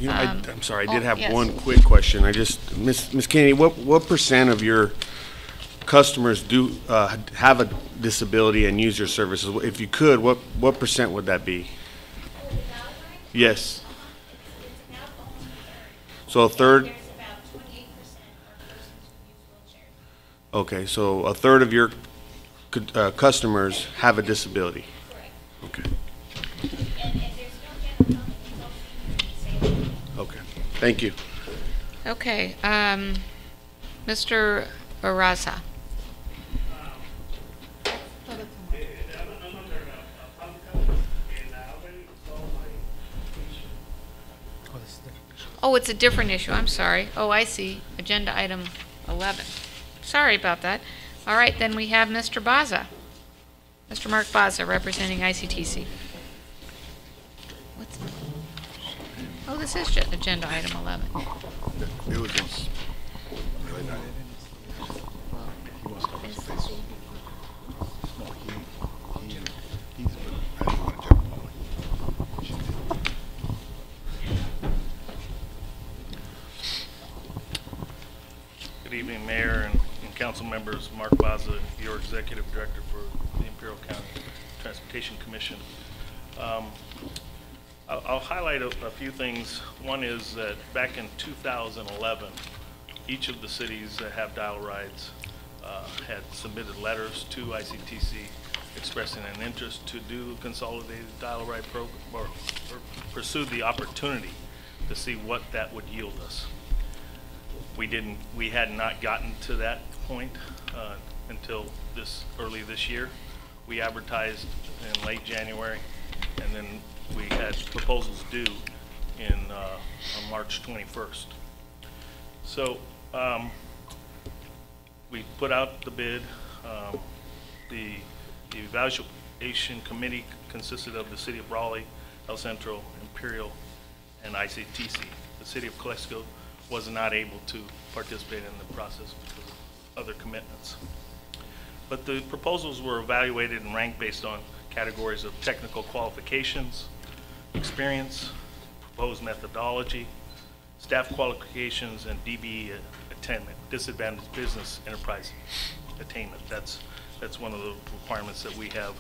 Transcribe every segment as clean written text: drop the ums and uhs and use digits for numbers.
You know, I'm sorry, I did have yes. one quick question. Ms. Kennedy, what percent of your customers do have a disability and use your services? If you could, what percent would that be? Yes. So a third? There's about 28% are persons who use wheelchairs. Okay, so a third of your customers have a disability. Correct. Okay. And there's no general public, it's all senior and disabled. Okay. Thank you. Okay, Mr. Barraza. Oh, it's a different issue, I'm sorry. Oh, I see, agenda item 11. Sorry about that. All right, then we have Mr. Baza. Mr. Mark Baza, representing ICTC. What's, oh, this is agenda item 11. It was just really not. He wants to talk about space. No, he's, but I didn't want to jump on it. Good evening, Mayor and council members. Mark Baza, your Executive Director for the Imperial County Transportation Commission. I'll highlight a few things. One is that back in 2011, each of the cities that have dial rides had submitted letters to ICTC expressing an interest to do a consolidated dial ride program or pursue the opportunity to see what that would yield us. We had not gotten to that point until early this year. We advertised in late January, and then we had proposals due on March 21st. So we put out the bid. The evaluation committee consisted of the City of Raleigh, El Centro, Imperial, and ICTC. The City of Calexico was not able to participate in the process because of other commitments. But the proposals were evaluated and ranked based on categories of technical qualifications, experience, proposed methodology, staff qualifications, and DBE attainment, disadvantaged business enterprise attainment. That's one of the requirements that we have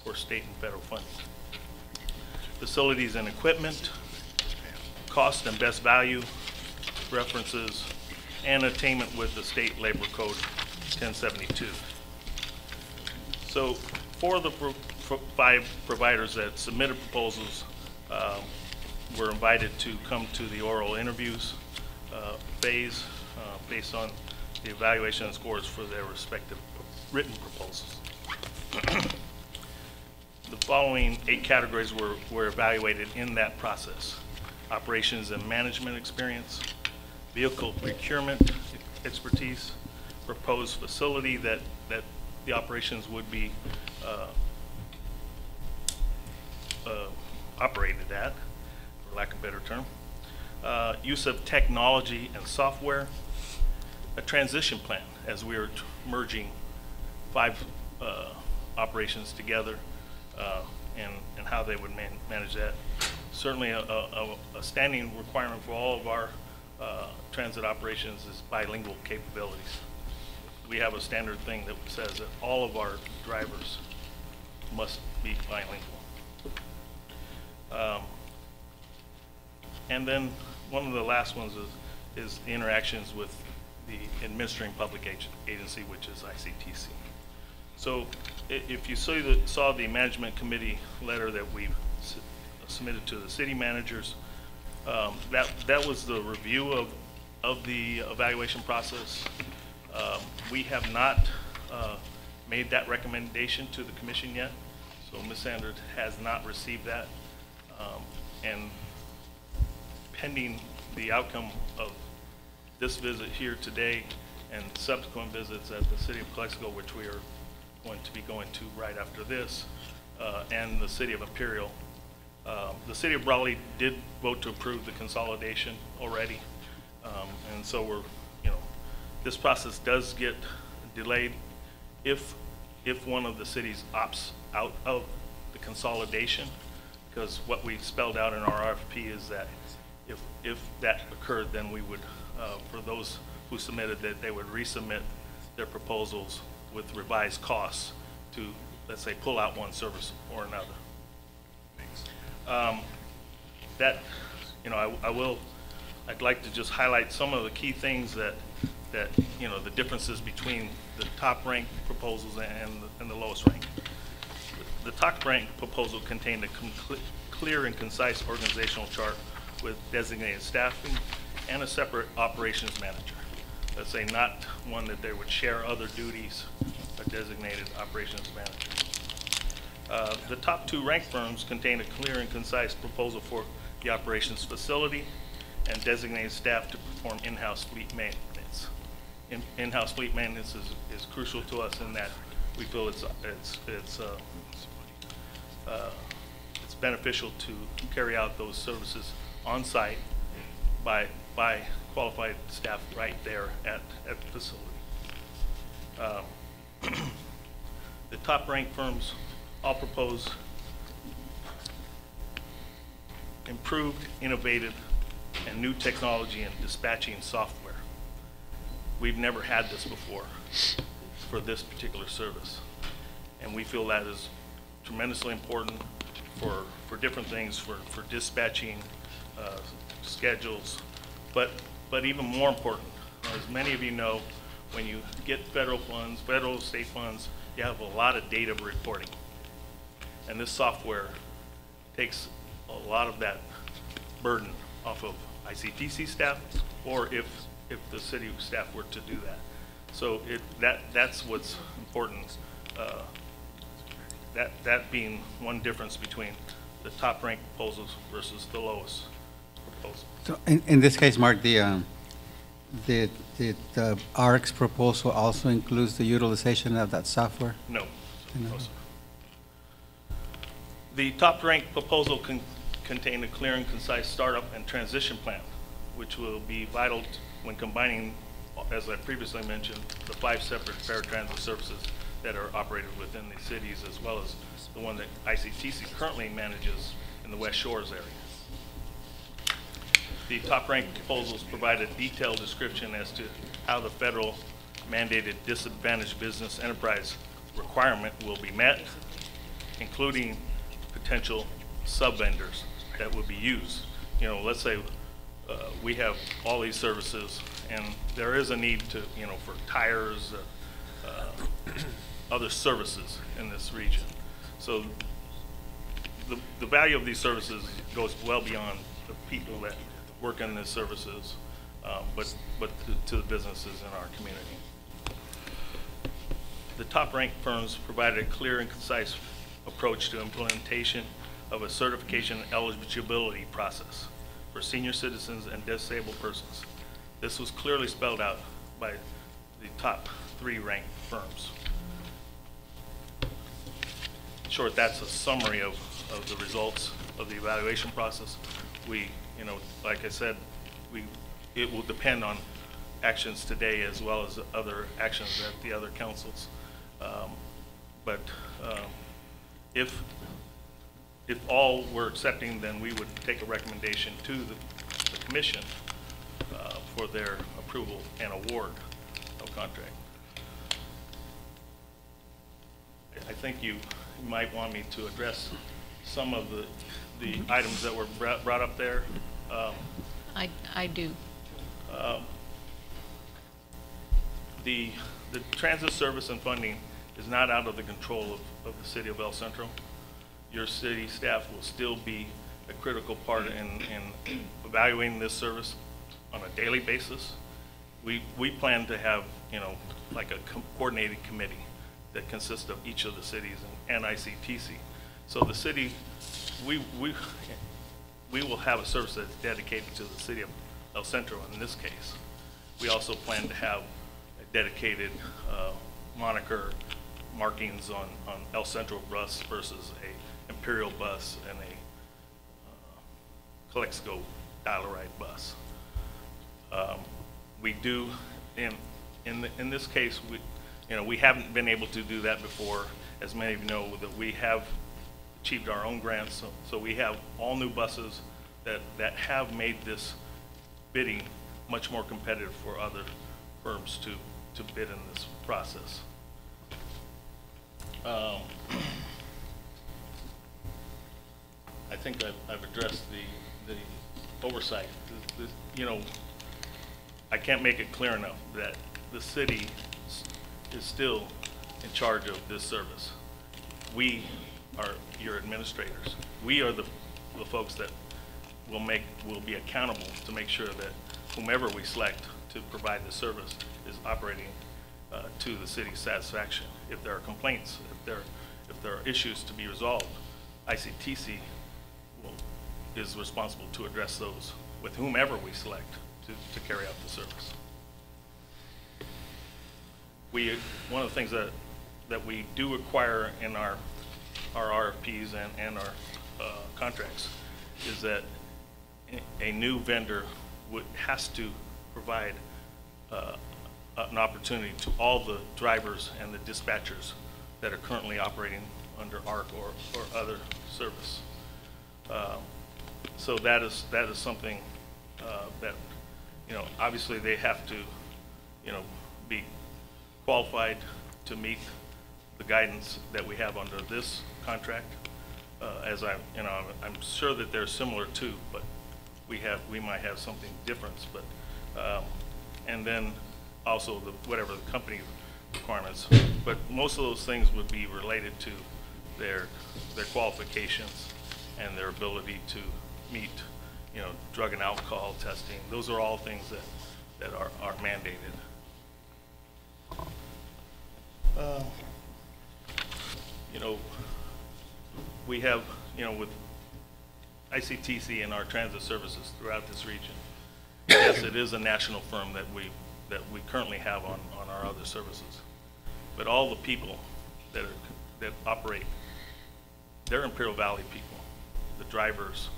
for state and federal funding. Facilities and equipment, cost and best value, references, and attainment with the state labor code 1072. So for the five providers that submitted proposals, were invited to come to the oral interviews phase based on the evaluation and scores for their respective written proposals. The following 8 categories were evaluated in that process: operations and management experience, vehicle procurement expertise, proposed facility that the operations would be operated at, for lack of a better term, use of technology and software, a transition plan as we are merging 5 operations together, and how they would manage that. Certainly a standing requirement for all of our transit operations is bilingual capabilities. We have a standard thing that says that all of our drivers must be bilingual. And then one of the last ones is the interactions with the administering public agency, which is ICTC. So if you saw the management committee letter that we've submitted to the city managers, that was the review of the evaluation process. We have not made that recommendation to the commission yet, so Ms. Sanders has not received that. And pending the outcome of this visit here today and subsequent visits at the City of Calexico, which we are going to be going to right after this, and the City of Imperial, the City of Raleigh did vote to approve the consolidation already, and so this process does get delayed if one of the cities opts out of the consolidation, because what we spelled out in our RFP is that if that occurred, then we would, for those who submitted, that they would resubmit their proposals with revised costs to, let's say, pull out one service or another. That, you know, I'd like to just highlight some of the key things that you know, the differences between the top ranked proposals and the lowest ranked. The top ranked proposal contained a clear and concise organizational chart with designated staffing and a separate operations manager. Let's say not one that they would share other duties, a designated operations manager. The top two ranked firms contain a clear and concise proposal for the operations facility and designated staff to perform in-house fleet maintenance. In-house fleet maintenance is crucial to us in that we feel it's beneficial to carry out those services on site by qualified staff right there at the facility. The top ranked firms all propose improved, innovative, and new technology in dispatching software. We've never had this before for this particular service. And we feel that is tremendously important for different things, for dispatching schedules, but even more important, as many of you know, when you get federal funds, federal state funds, you have a lot of data reporting. And this software takes a lot of that burden off of ICTC staff, or if the city staff were to do that. So that's what's important. That being one difference between the top ranked proposals versus the lowest proposal. So in this case, Mark, the RX proposal also includes the utilization of that software? No. No. No, sir. The top ranked proposal contain a clear and concise startup and transition plan, which will be vital when combining, as I previously mentioned, the 5 separate paratransit services that are operated within the cities, as well as the one that ICTC currently manages in the West Shores area. The top-ranked proposals provide a detailed description as to how the federal mandated disadvantaged business enterprise requirement will be met, including potential sub-vendors that would be used. You know, let's say we have all these services, and there is a need to, you know, for tires, other services in this region. So the value of these services goes well beyond the people that work in these services, but to the businesses in our community. The top-ranked firms provided a clear and concise approach to implementation of a certification eligibility process for senior citizens and disabled persons. This was clearly spelled out by the top 3 ranked firms. In short, that's a summary of the results of the evaluation process. We, you know, like I said, it will depend on actions today as well as other actions at the other councils. If all were accepting, then we would take a recommendation to the commission for their approval and award of contract. I think you might want me to address some of the items that were brought up there. I do. The transit service and funding is not out of the control of the city of El Centro. Your city staff will still be a critical part in evaluating this service on a daily basis. We plan to have, you know, like a coordinated committee that consists of each of the cities and ICTC. So the city, we will have a service that's dedicated to the city of El Centro in this case. We also plan to have a dedicated moniker markings on El Centro bus versus a Imperial bus and a Calexico Dial-A-Ride bus. We do, in this case, we haven't been able to do that before. As many of you know, that we have achieved our own grants, so we have all new buses that have made this bidding much more competitive for other firms to bid in this process. I think I've addressed the oversight. You know, I can't make it clear enough that the city is still in charge of this service. We are your administrators. We are the folks that will be accountable to make sure that whomever we select to provide the service is operating to the city's satisfaction. If there are complaints, if there are issues to be resolved, ICTC is responsible to address those with whomever we select to carry out the service. One of the things that we do require in our RFPs and our contracts is that a new vendor has to provide an opportunity to all the drivers and the dispatchers that are currently operating under ARC or other service. So that is something that, you know, obviously they have to, you know, be qualified to meet the guidance that we have under this contract. As I'm sure that they're similar too, but we might have something different. But and then also whatever the company requirements. But most of those things would be related to their qualifications and their ability to meet, you know, drug and alcohol testing. Those are all things that are mandated. You know, we have, you know, with ICTC and our transit services throughout this region, yes, it is a national firm that we currently have on our other services. But all the people that operate, they're Imperial Valley people. The drivers,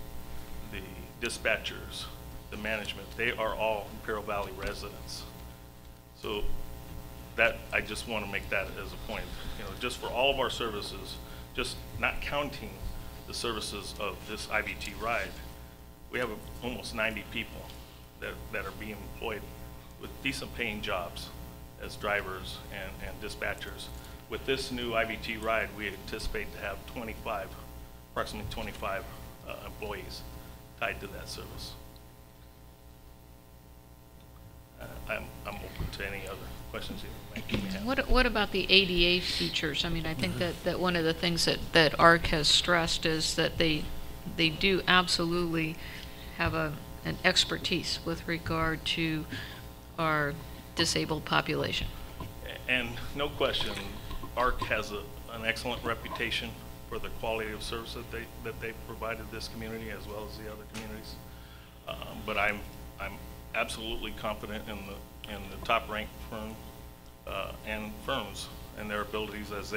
the dispatchers, the management, they are all Imperial Valley residents. So that, I just want to make that as a point. You know, just for all of our services, just not counting the services of this IBT ride, we have almost 90 people that are being employed with decent paying jobs as drivers and dispatchers. With this new IBT ride, we anticipate to have approximately 25 employees tied to that service. I'm open to any other questions you may have. What about the ADA features? I mean, I think that one of the things that ARC has stressed is that they do absolutely have an expertise with regard to our disabled population. And no question, ARC has an excellent reputation for the quality of service that they provided this community as well as the other communities. But I'm absolutely confident in the top-ranked firm and firms and their abilities as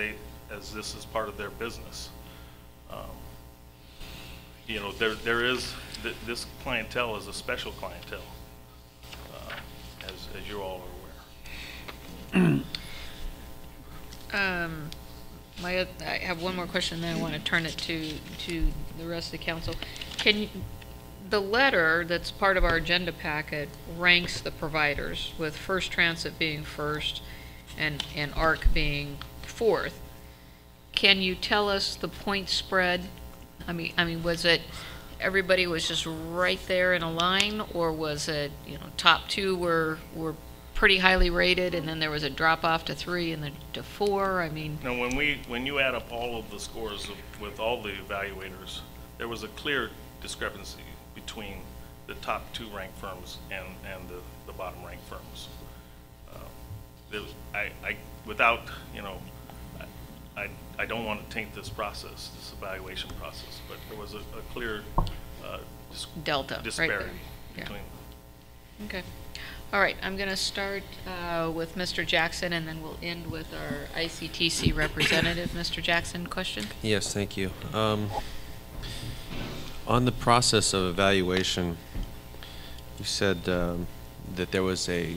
this is part of their business. You know, this clientele is a special clientele, as you all are aware. I have one more question, then I want to turn it to the rest of the council. The letter that's part of our agenda packet ranks the providers, with First Transit being first and ARC being fourth. Can you tell us the point spread? I mean, was it everybody was just right there in a line, or was it, you know, top two were pretty highly rated, and then there was a drop off to 3 and then to 4? I mean, no. When you add up all of the scores with all the evaluators, there was a clear discrepancy between the top 2 ranked firms and the bottom ranked firms. Without, you know, I don't want to taint this process, this evaluation process, but there was a clear delta disparity right there. between. Yeah. Okay. All right, I'm going to start with Mr. Jackson, and then we'll end with our ICTC representative. Mr. Jackson, question? Yes, thank you. On the process of evaluation, you said that there was a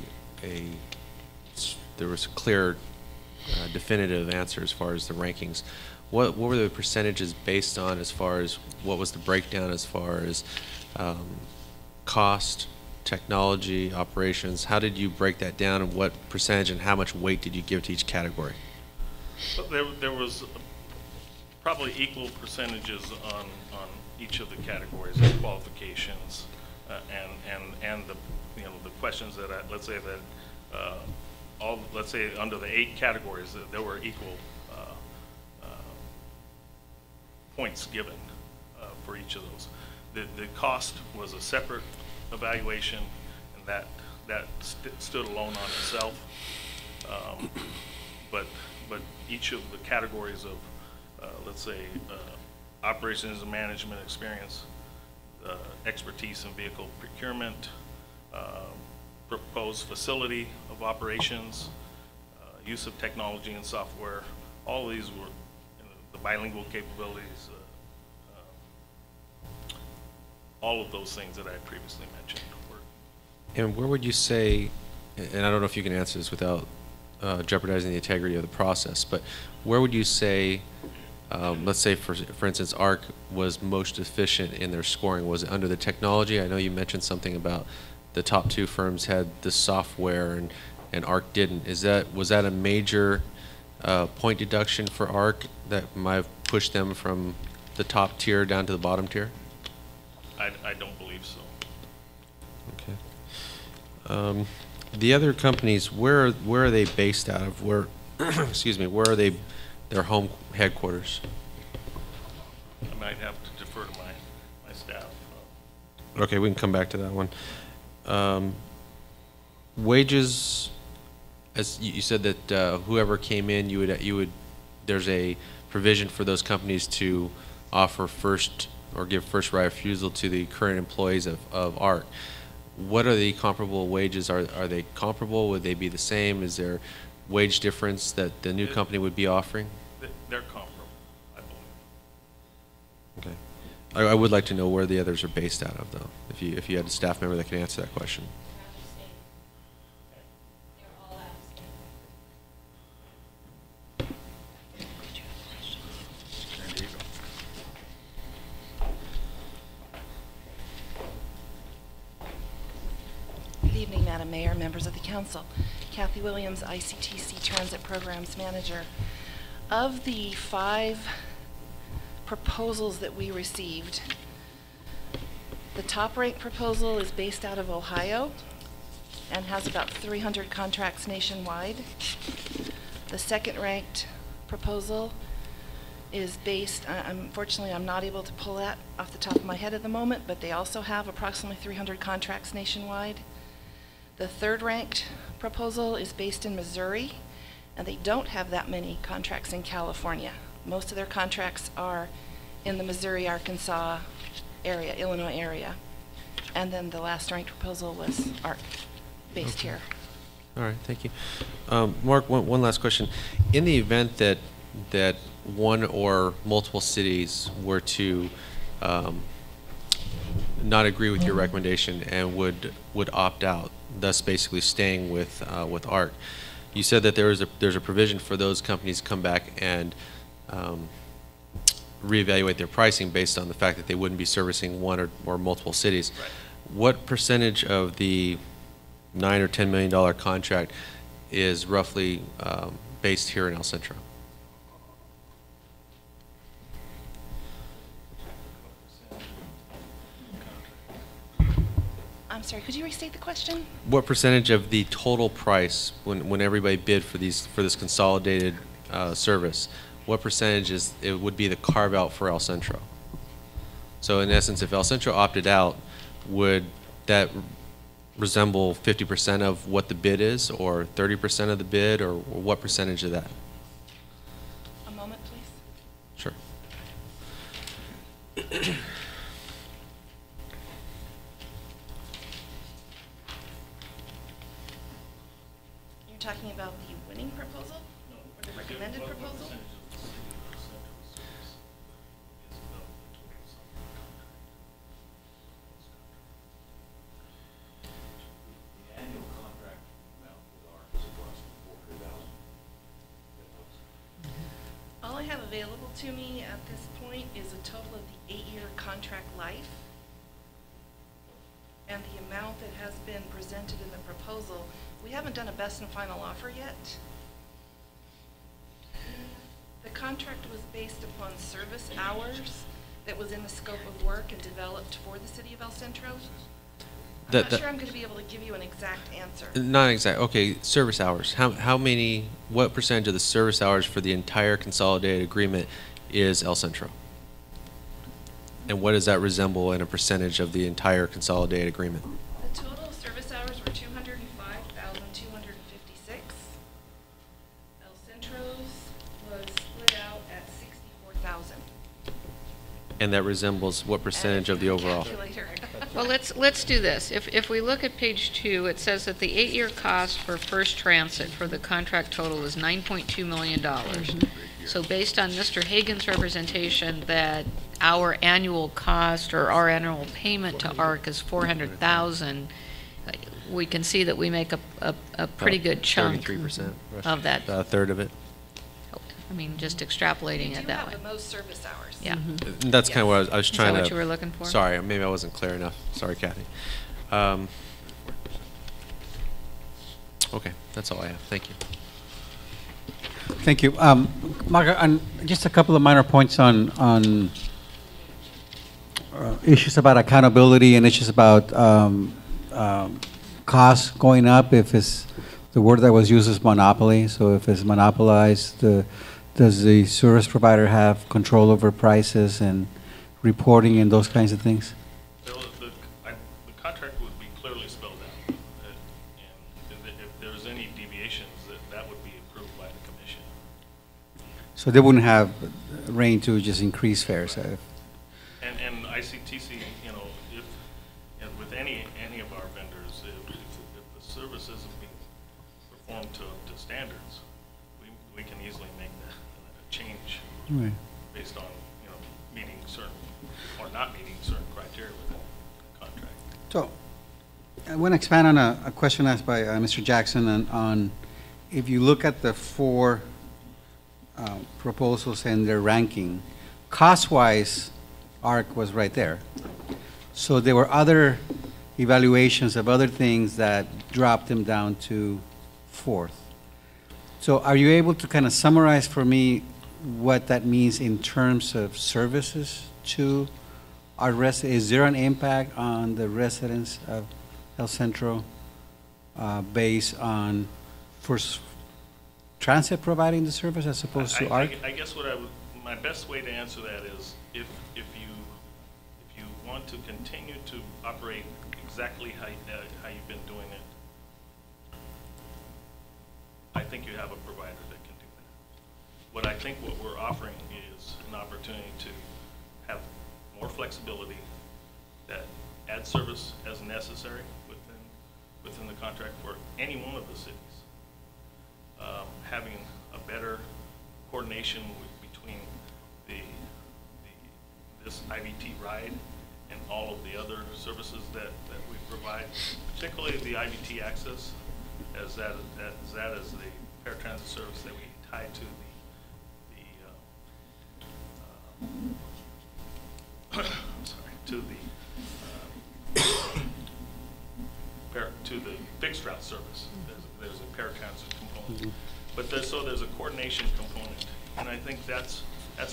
clear, definitive answer as far as the rankings. What were the percentages based on, as far as what was the breakdown as far as cost, technology, operations, how did you break that down, and what percentage and how much weight did you give to each category? But there was probably equal percentages on each of the categories of qualifications, and the, you know, the questions that let's say that let's say under the 8 categories that there were equal points given for each of those. The cost was a separate evaluation, and that stood alone on itself. But each of the categories of let's say operations and management experience, expertise in vehicle procurement, proposed facility of operations, use of technology and software, all of these were, you know, the bilingual capabilities, all of those things that I previously mentioned were. And where would you say, and I don't know if you can answer this without jeopardizing the integrity of the process, but where would you say, let's say for instance, ARC was most efficient in their scoring? Was it under the technology? I know you mentioned something about the top 2 firms had the software and ARC didn't. Was that a major point deduction for ARC that might have pushed them from the top tier down to the bottom tier? I don't believe so. Okay. The other companies, where are they based out of? Where, excuse me, where are their home headquarters? I might have to defer to my staff. Okay, we can come back to that one. Wages, as you said that whoever came in, you would there's a provision for those companies to offer first or give first right of refusal to the current employees of ARC. What are the comparable wages? Are they comparable? Would they be the same? Is there wage difference that the new company would be offering? They're comparable, I believe. Okay. I would like to know where the others are based out of, though, if you had a staff member that can answer that question. They're all out of state. San Diego. Good evening, Madam Mayor, members of the council. Kathy Williams, ICTC Transit Programs Manager. Of the 5 proposals that we received, the top-ranked proposal is based out of Ohio and has about 300 contracts nationwide. The second-ranked proposal is based, unfortunately, I'm not able to pull that off the top of my head at the moment, but they also have approximately 300 contracts nationwide. The third-ranked proposal is based in Missouri, and they don't have that many contracts in California. Most of their contracts are in the Missouri, Arkansas area, Illinois area. And then the last-ranked proposal was ARC, based here. All right, thank you. Mark, one last question. In the event that one or multiple cities were to not agree with your recommendation and would opt out, thus basically staying with ARC, you said that there's a provision for those companies to come back and reevaluate their pricing based on the fact that they wouldn't be servicing one or multiple cities. Right. What percentage of the $9 or $10 million contract is roughly based here in El Centro? I'm sorry, could you restate the question? What percentage of the total price when everybody bid for this consolidated service? What percentage would be the carve out for El Centro? So in essence, if El Centro opted out, would that resemble 50% of what the bid is, or 30% of the bid, or what percentage of that? A moment, please. Sure. You're talking about the winning proposal? Or the recommended proposal? All I have available to me at this point is a total of the 8-year contract life. and the amount that has been presented in the proposal, we haven't done a best and final offer yet. The contract was based upon service hours that was in the scope of work and developed for the city of El Centro. I'm not sure I'm going to be able to give you an exact answer. Not exact, okay, service hours. How many, what percentage of the service hours for the entire consolidated agreement is El Centro? And what does that resemble in a percentage of the entire consolidated agreement? The total service hours were 205,256. El Centro's was split out at 64,000. And that resembles what percentage of the overall? Calculator. Well, let's do this. If we look at page 2, it says that the 8-year cost for First Transit for the contract total is $9.2 million. So based on Mr. Hagan's representation that our annual cost or our annual payment to ARC is $400,000, we can see that we make a pretty good chunk 33% of that. A third of it. I mean, just extrapolating We it do that have way. the most service hours. Yeah. And that's kind of what I was Is that trying to. what you were looking for? Sorry, maybe I wasn't clear enough. Sorry, Kathy. Okay, that's all I have. Thank you. Thank you. Margaret, just a couple of minor points on issues about accountability and issues about costs going up. If it's, the word that was used is monopoly, so if it's monopolized, does the service provider have control over prices and reporting and those kinds of things? The contract would be clearly spelled out, and if there's any deviations, that would be approved by the commission. So they wouldn't have reign to just increase fares. And ICTC, you know, if and with any of our vendors, if the service isn't being performed to standards, we can easily make a change Right. based on, you know, meeting certain or not meeting certain criteria within the contract. So, I want to expand on a question asked by Mr. Jackson on if you look at the 4 proposals and their ranking, cost-wise, ARC was right there. So there were other evaluations of other things that dropped them down to 4th. So are you able to kind of summarize for me what that means in terms of services to our residents? Is there an impact on the residents of El Centro based on First Transit providing the service as opposed to ARC? I guess my best way to answer that is if you want to continue to operate exactly how you've been doing it, I think you have a provider that can do that. What I think what we're offering is an opportunity to have more flexibility, that add service as necessary within the contract for any one of the cities. Having a better coordination between this IVT ride and all of the other services that we provide, particularly the IVT access, as that is the paratransit service that we tie to to the fixed route service. There's a paratransit component, but there's a coordination component, and I think that's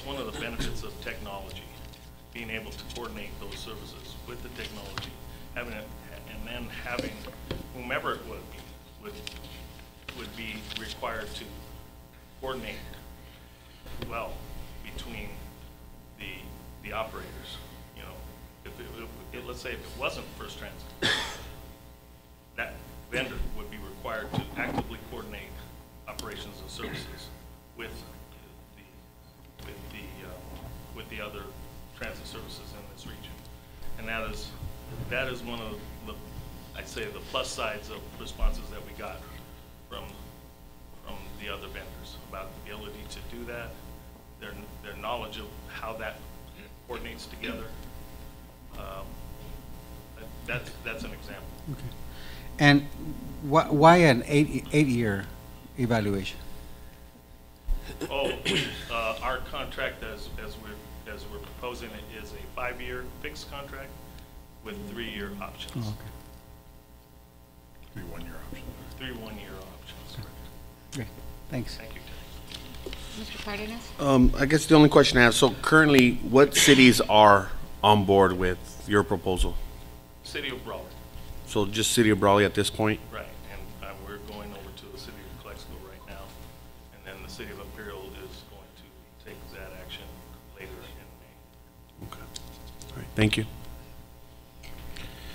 one of the benefits of technology, being able to coordinate those services with the technology, having it, and then having whomever it would be required to coordinate well between the operators. You know, let's say if it wasn't First Transit, that vendor would be required to actively coordinate operations and services with the other transit services in this region, and that is one of the, I'd say, the plus sides of responses that we got from the other vendors about the ability to do that, their knowledge of how that coordinates together. That's an example. Okay. And why an 8-year evaluation? Our contract as we're proposing it is a 5-year fixed contract, with 3-year options. Oh, okay. 3 one-year options. 3 one-year options. Great, thanks. Thank you, Terry. Mr. Cardenas? I guess the only question I have, so currently, what cities are on board with your proposal? City of Brawley, So just City of Brawley at this point? right, and we're going over to the city of Calexico right now, and then the city of Imperial is going to take that action later in May. Okay. All right, thank you.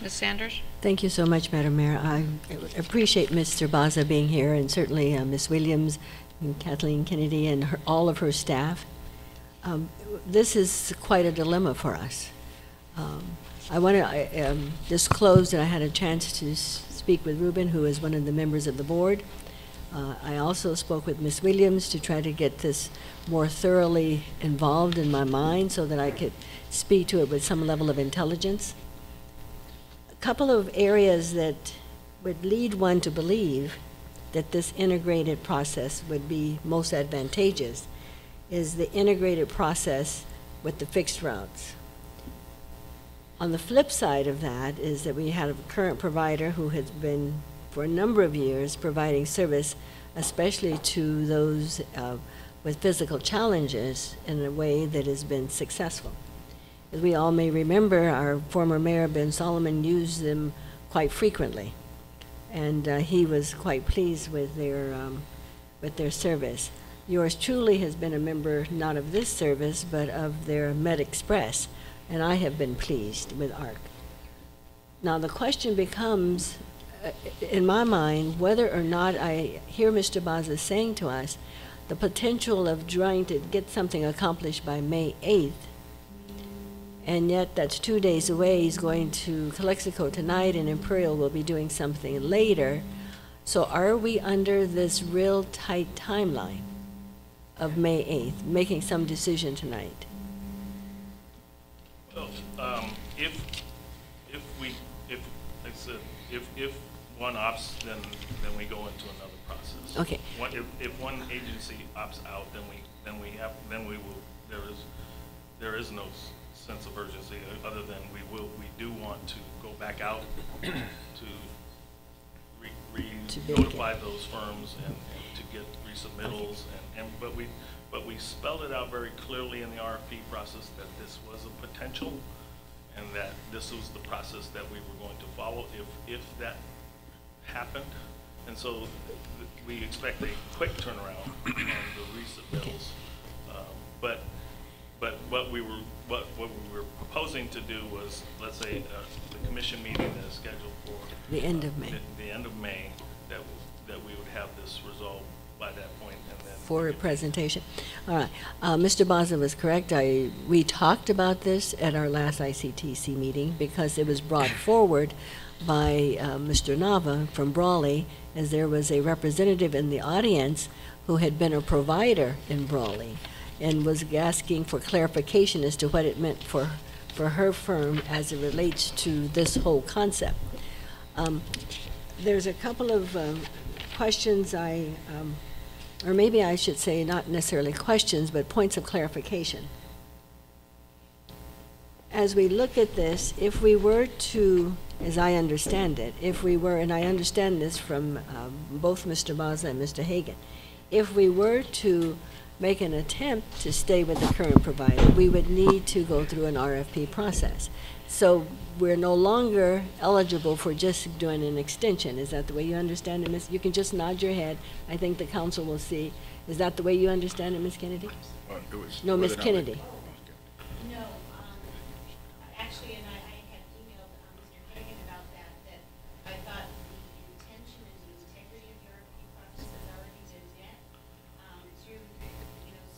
Ms. Sanders? Thank you so much, Madam Mayor. I appreciate Mr. Baza being here, and certainly Ms. Williams and Kathleen Kennedy and all of her staff. This is quite a dilemma for us. I want to disclose that I had a chance to speak with Ruben, who is one of the members of the board. I also spoke with Ms. Williams to try to get this more thoroughly involved in my mind so that I could speak to it with some level of intelligence. A couple of areas that would lead one to believe that this integrated process would be most advantageous is the integrated process with the fixed routes. On the flip side of that is that we have a current provider who has been, for a number of years, providing service, especially to those with physical challenges, in a way that has been successful. As we all may remember, our former mayor, Ben Solomon, used them quite frequently, and he was quite pleased with their service. Yours truly has been a member not of this service, but of their Med Express, and I have been pleased with ARC. Now the question becomes, in my mind, whether or not I hear Mr. Baza saying to us the potential of trying to get something accomplished by May 8th, and yet that's 2 days away. He's going to Calexico tonight, and Imperial will be doing something later. So are we under this real tight timeline of May 8th, making some decision tonight? Well, like I said, if one opts, then we go into another process. Okay. If one agency opts out, then we will, there is no sense of urgency, other than we do want to go back out to notify those firms and to get resubmittals, but we spelled it out very clearly in the RFP process that this was a potential, and that this was the process that we were going to follow if that happened. And so we expect a quick turnaround on the resubmittals. But what we were proposing to do was, let's say, the commission meeting that is scheduled for The end of May. The end of May, that we would have this resolved by that point, and then For a presentation. All right. Mr. Baza was correct. We talked about this at our last ICTC meeting because it was brought forward by Mr. Nava from Brawley, as there was a representative in the audience who had been a provider in Brawley and was asking for clarification as to what it meant for her firm as it relates to this whole concept. There's a couple of questions or maybe I should say not necessarily questions, but points of clarification. As we look at this, if we were to, as I understand it, and I understand this from both Mr. Baza and Mr. Hagan, if we were to make an attempt to stay with the current provider, we would need to go through an RFP process. So we're no longer eligible for just doing an extension. Is that the way you understand it, Ms.? You can just nod your head. I think the council will see. Is that the way you understand it, Ms. Kennedy? No, Ms. Kennedy. No, actually, and I had emailed Mr. Hagan about that I thought the intention and the integrity of the RFP process has already been met, through,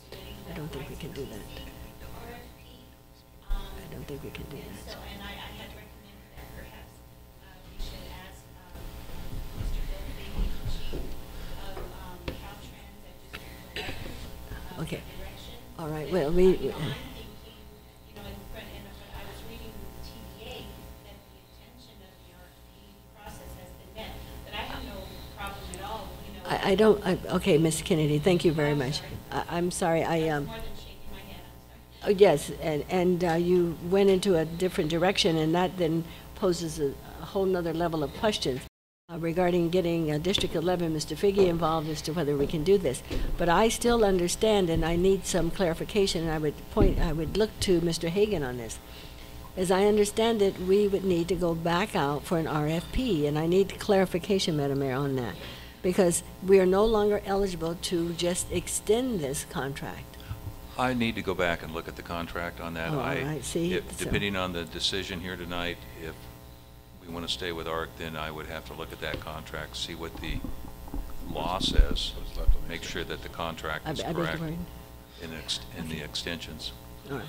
submitting. I don't think we can do that. The RFP. I don't think we can do And that. so, and I had recommended that perhaps, we should ask, Mr. Bill Bailey, chief of, Caltrans and just whatever, Okay. direction. All right, That, well, I'm thinking, in front, and I was reading the TVA, that the intention of the RFP process has been met, but I have no problem at all, I don't, okay, Ms. Kennedy, thank you very much. I'm sorry, That's more than shaking my head, I'm sorry. Yes, and you went into a different direction, and that then poses a whole nother level of questions regarding getting District 11, Mr. Figgy, involved as to whether we can do this. But I still understand, and I need some clarification, and I would look to Mr. Hagan on this. As I understand it, we would need to go back out for an RFP, and I need clarification, Madam Mayor, on that, because we are no longer eligible to just extend this contract. I need to go back and look at the contract on that. Oh, all right, see, so- Depending on the decision here tonight, if we want to stay with ARC, then I would have to look at that contract, see what the law says, make sure that the contract is I beg your correct pardon? in the extensions. All right.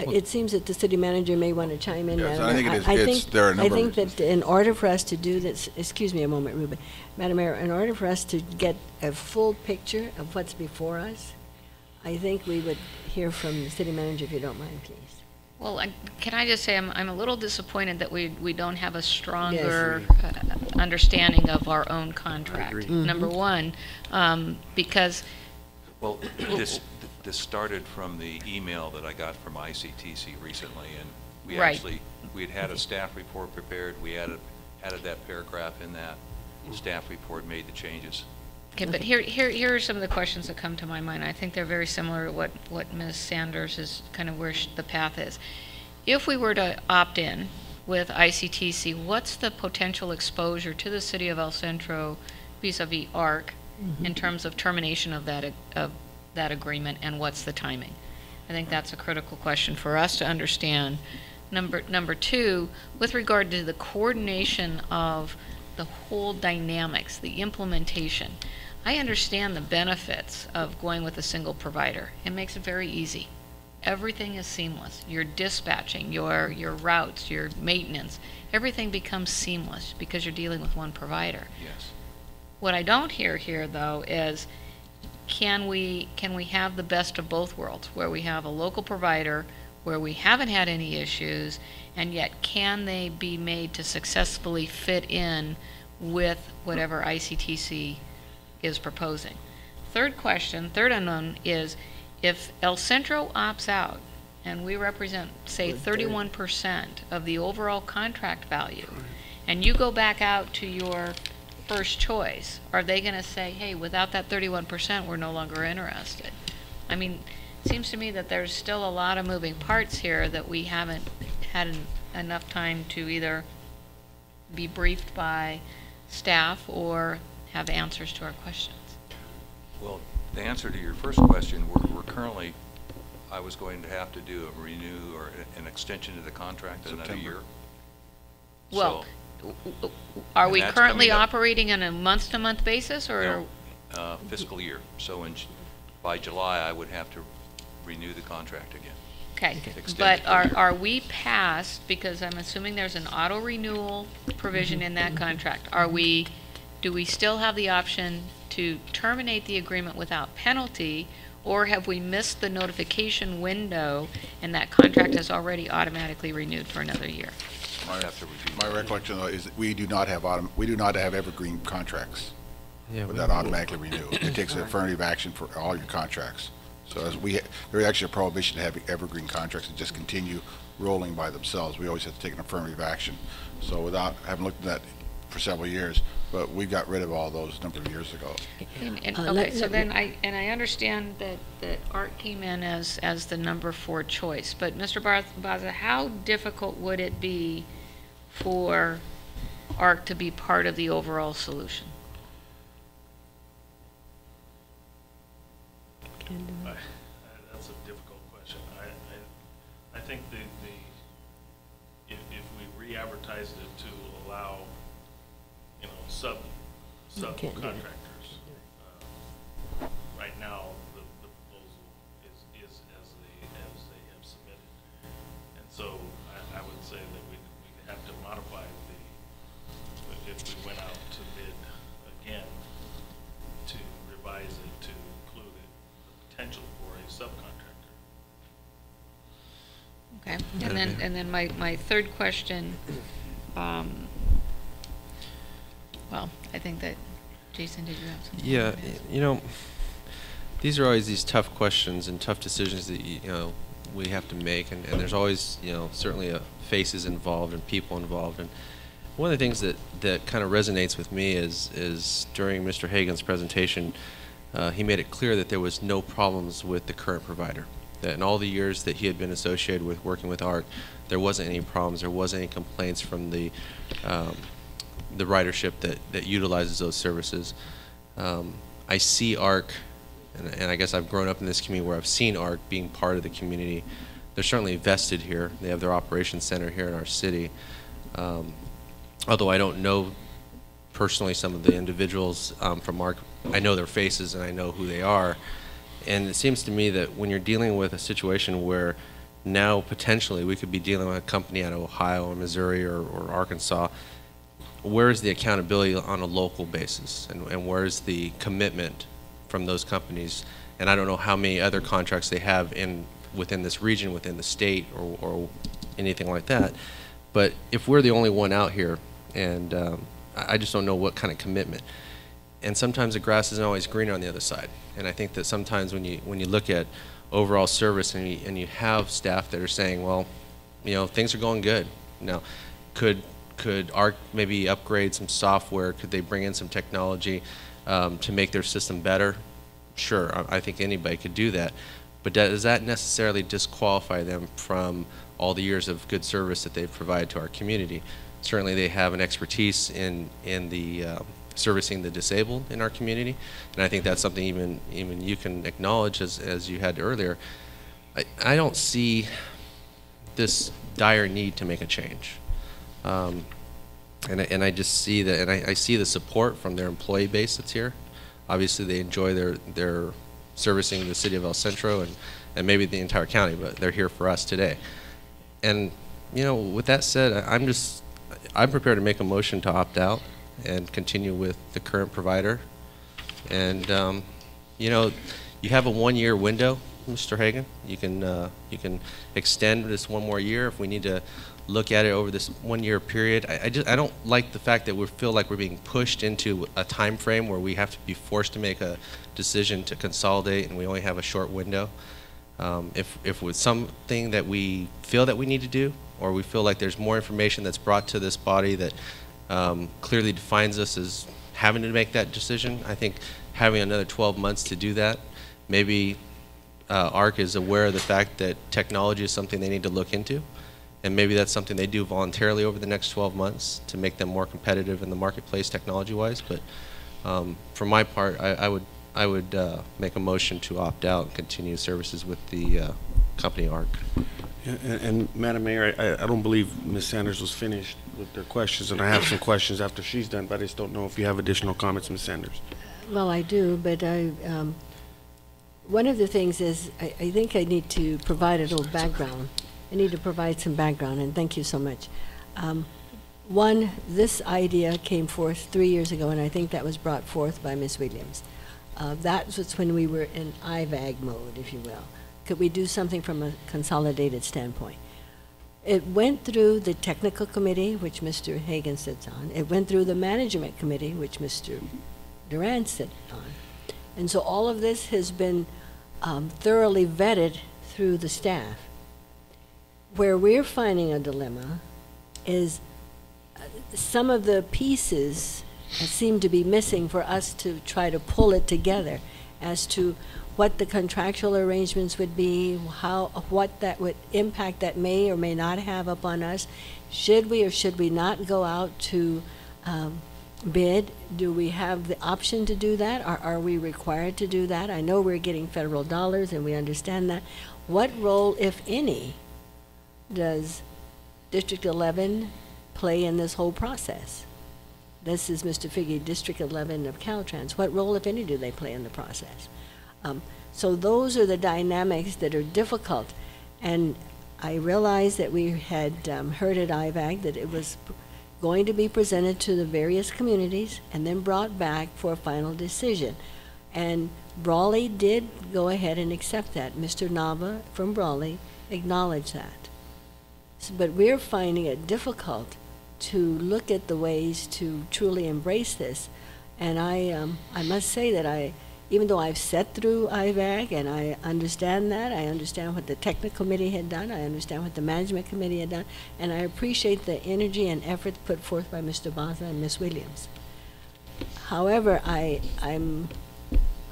It seems that the city manager may want to chime in. Yes, Madam I think Mayor. it is- there are a number I of think that in order for us to do this, excuse me a moment, Ruben. Madam Mayor, in order for us to get a full picture of what's before us, I think we would hear from the city manager, if you don't mind, please. Well, can I just say, I'm a little disappointed that we don't have a stronger understanding of our own contract. agree. Number one, because, Well, this started from the email that I got from ICTC recently, and we Right. actually, we had a staff report prepared, we added that paragraph in that staff report, made the changes. okay, but here are some of the questions that come to my mind. I think they're very similar to what Ms. Sanders is, kind of where the path is. If we were to opt in with ICTC, what's the potential exposure to the city of El Centro vis-a-vis ARC in terms of termination of that agreement, and what's the timing? I think that's a critical question for us to understand. Number two, with regard to the coordination of the whole dynamics, the implementation, I understand the benefits of going with a single provider. It makes it very easy. Everything is seamless. Your dispatching, your routes, your maintenance, everything becomes seamless because you're dealing with one provider. Yes. What I don't hear here, though, is can we have the best of both worlds, where we have a local provider where we haven't had any issues, and yet can they be made to successfully fit in with whatever ICTC is proposing? Third unknown is, if El Centro opts out and we represent, say, 31% of the overall contract value, and you go back out to your first choice, are they going to say, hey, without that 31%, we're no longer interested? I mean, it seems to me that there's still a lot of moving parts here that we haven't had enough time to either be briefed by staff or have answers to our questions. Well, the answer to your first question, we're currently, I was going to have to do a renew or an extension to the contract another September. year. Well, So, are and we that's currently coming up. operating on a month-to-month basis, or? no, fiscal year. So by July, I would have to renew the contract again. Okay, Extend but it for a year. are we past, because I'm assuming there's an auto-renewal provision in that contract, do we still have the option to terminate the agreement without penalty, or have we missed the notification window and that contract has already automatically renewed for another year? I'd have to review My that. recollection though is that we do not have evergreen contracts Yeah, that automatically renew. It takes affirmative action for all your contracts. So there's actually a prohibition to having evergreen contracts that just continue rolling by themselves. We always have to take an affirmative action. So without having looked at that for several years, but we got rid of all those a number of years ago. Okay, so then I understand that Art came in as the number 4 choice, but Mr. Baza, how difficult would it be for ARC to be part of the overall solution? That's a difficult question. I think if we re-advertised it to allow, can't do it. subcontractors, right now, the proposal is as they have submitted. And so I would say that we have to modify if we went out to bid again, to revise it to include the potential for a subcontractor. Okay, and then my third question, well, I think that, Jason, did you have something? Yeah, these are always these tough questions and tough decisions that we have to make, and there's always, you know, certainly faces involved and people involved. And one of the things that kind of resonates with me is during Mr. Hagan's presentation, he made it clear that there was no problems with the current provider. That in all the years that he had been associated with working with ARC, there wasn't any problems, there wasn't any complaints from the ridership that utilizes those services. I see ARC, and I guess I've grown up in this community where I've seen ARC being part of the community. They're certainly vested here. They have their operations center here in our city. Although I don't know personally some of the individuals from ARC, I know their faces and I know who they are. And it seems to me that when you're dealing with a situation where now potentially we could be dealing with a company out of Ohio or Missouri or Arkansas, where is the accountability on a local basis, and where is the commitment from those companies? And I don't know how many other contracts they have within this region, within the state, or anything like that. But if we're the only one out here, and I just don't know what kind of commitment. And sometimes the grass isn't always greener on the other side. And I think that sometimes when you look at overall service and you have staff that are saying, well, you know, things are going good. Now, could ARC maybe upgrade some software? Could they bring in some technology to make their system better? Sure, I think anybody could do that. But does that necessarily disqualify them from all the years of good service that they've provided to our community? Certainly they have an expertise in the servicing the disabled in our community, and I think that's something even you can acknowledge as you had earlier. I don't see this dire need to make a change. And I just see that, and I see the support from their employee base that's here. Obviously, they enjoy their servicing the city of El Centro and maybe the entire county, but they're here for us today. And you know, with that said, I'm prepared to make a motion to opt out and continue with the current provider. And you know, you have a 1-year window, Mr. Hagan. You can extend this 1 more year if we need to look at it over this 1-year period. I don't like the fact that we feel like we're being pushed into a time frame where we have to be forced to make a decision to consolidate and we only have a short window. If it's something that we feel that we need to do, or we feel like there's more information that's brought to this body that clearly defines us as having to make that decision, I think having another 12 months to do that, maybe ARC is aware of the fact that technology is something they need to look into. And maybe that's something they do voluntarily over the next 12 months to make them more competitive in the marketplace technology-wise. But for my part, I would make a motion to opt out and continue services with the company ARC. Yeah, and Madam Mayor, I don't believe Ms. Sanders was finished with their questions, and I have some questions after she's done, but I just don't know if you have additional comments, Ms. Sanders. Well, I do, but one of the things is I think I need to provide a little background. I need to provide some background, and thank you so much. One, this idea came forth 3 years ago, and I think that was brought forth by Ms. Williams. That was when we were in IVAG mode, if you will. Could we do something from a consolidated standpoint? It went through the technical committee, which Mr. Hagan sits on. It went through the management committee, which Mr. Duran sits on. And so all of this has been thoroughly vetted through the staff. Where we're finding a dilemma is some of the pieces seem to be missing for us to try to pull it together as to what the contractual arrangements would be, what that would impact that may or may not have upon us. Should we or should we not go out to bid? Do we have the option to do that, or are we required to do that? I know we're getting federal dollars and we understand that. What role, if any, does District 11 play in this whole process? This is Mr. Figge, District 11 of Caltrans. What role, if any, do they play in the process? So those are the dynamics that are difficult. And I realize that we had heard at IVAG that it was going to be presented to the various communities and then brought back for a final decision. And Brawley did go ahead and accept that. Mr. Nava from Brawley acknowledged that. But we're finding it difficult to look at the ways to truly embrace this. And I must say that even though I've sat through IVAC and I understand that, I understand what the technical committee had done, I understand what the management committee had done, and I appreciate the energy and effort put forth by Mr. Baza and Ms. Williams. However, I'm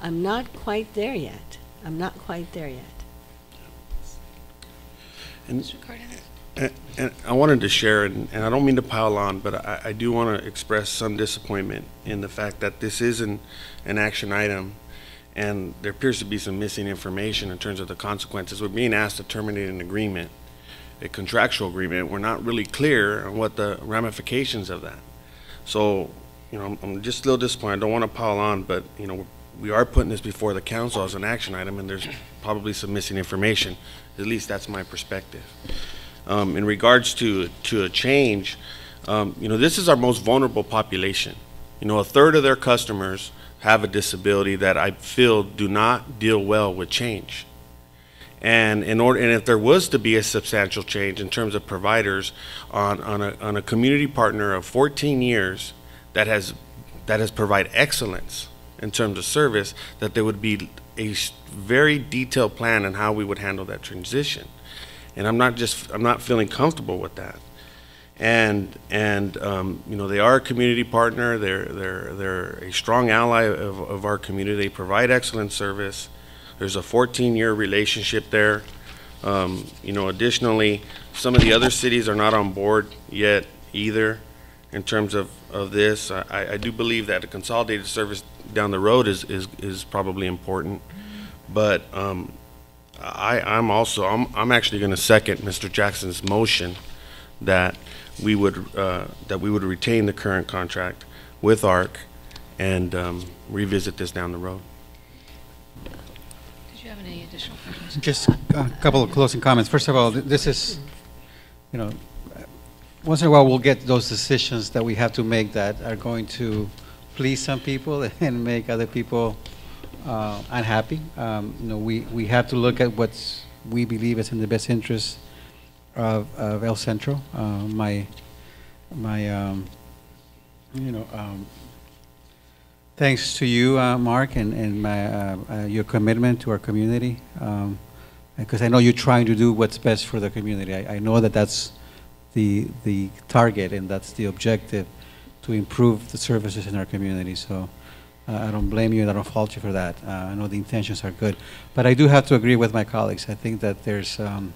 not quite there yet. I'm not quite there yet. And, and I wanted to share, and I don't mean to pile on, but I do want to express some disappointment in the fact that this is an action item, and there appears to be some missing information in terms of the consequences. We're being asked to terminate an agreement, a contractual agreement. We're not really clear on what the ramifications of that. So, you know, I'm just a little disappointed. I don't want to pile on, but, you know, we are putting this before the council as an action item, and there's probably some missing information. At least that's my perspective. In regards to a change, you know, this is our most vulnerable population. You know, a third of their customers have a disability that I feel do not deal well with change. And if there was to be a substantial change in terms of providers on a community partner of 14 years that has provided excellence in terms of service, that there would be a very detailed plan on how we would handle that transition. And I'm not feeling comfortable with that. And you know, they are a community partner. They're a strong ally of our community. They provide excellent service. There's a 14-year relationship there. You know, additionally, some of the other cities are not on board yet either in terms of this. I do believe that a consolidated service down the road is probably important, but I'm actually going to second Mr. Jackson's motion that we would retain the current contract with ARC and revisit this down the road. Did you have any additional questions? Just a couple of closing comments. First of all, this is, you know, once in a while we'll get those decisions that we have to make that are going to please some people and make other people unhappy. You know, we have to look at what we believe is in the best interest of El Centro. Thanks to you, Mark, and your commitment to our community, because I know you're trying to do what's best for the community. I know that that's the target and that's the objective, to improve the services in our community. So I don't blame you and I don't fault you for that. I know the intentions are good. But I do have to agree with my colleagues. I think that there's, you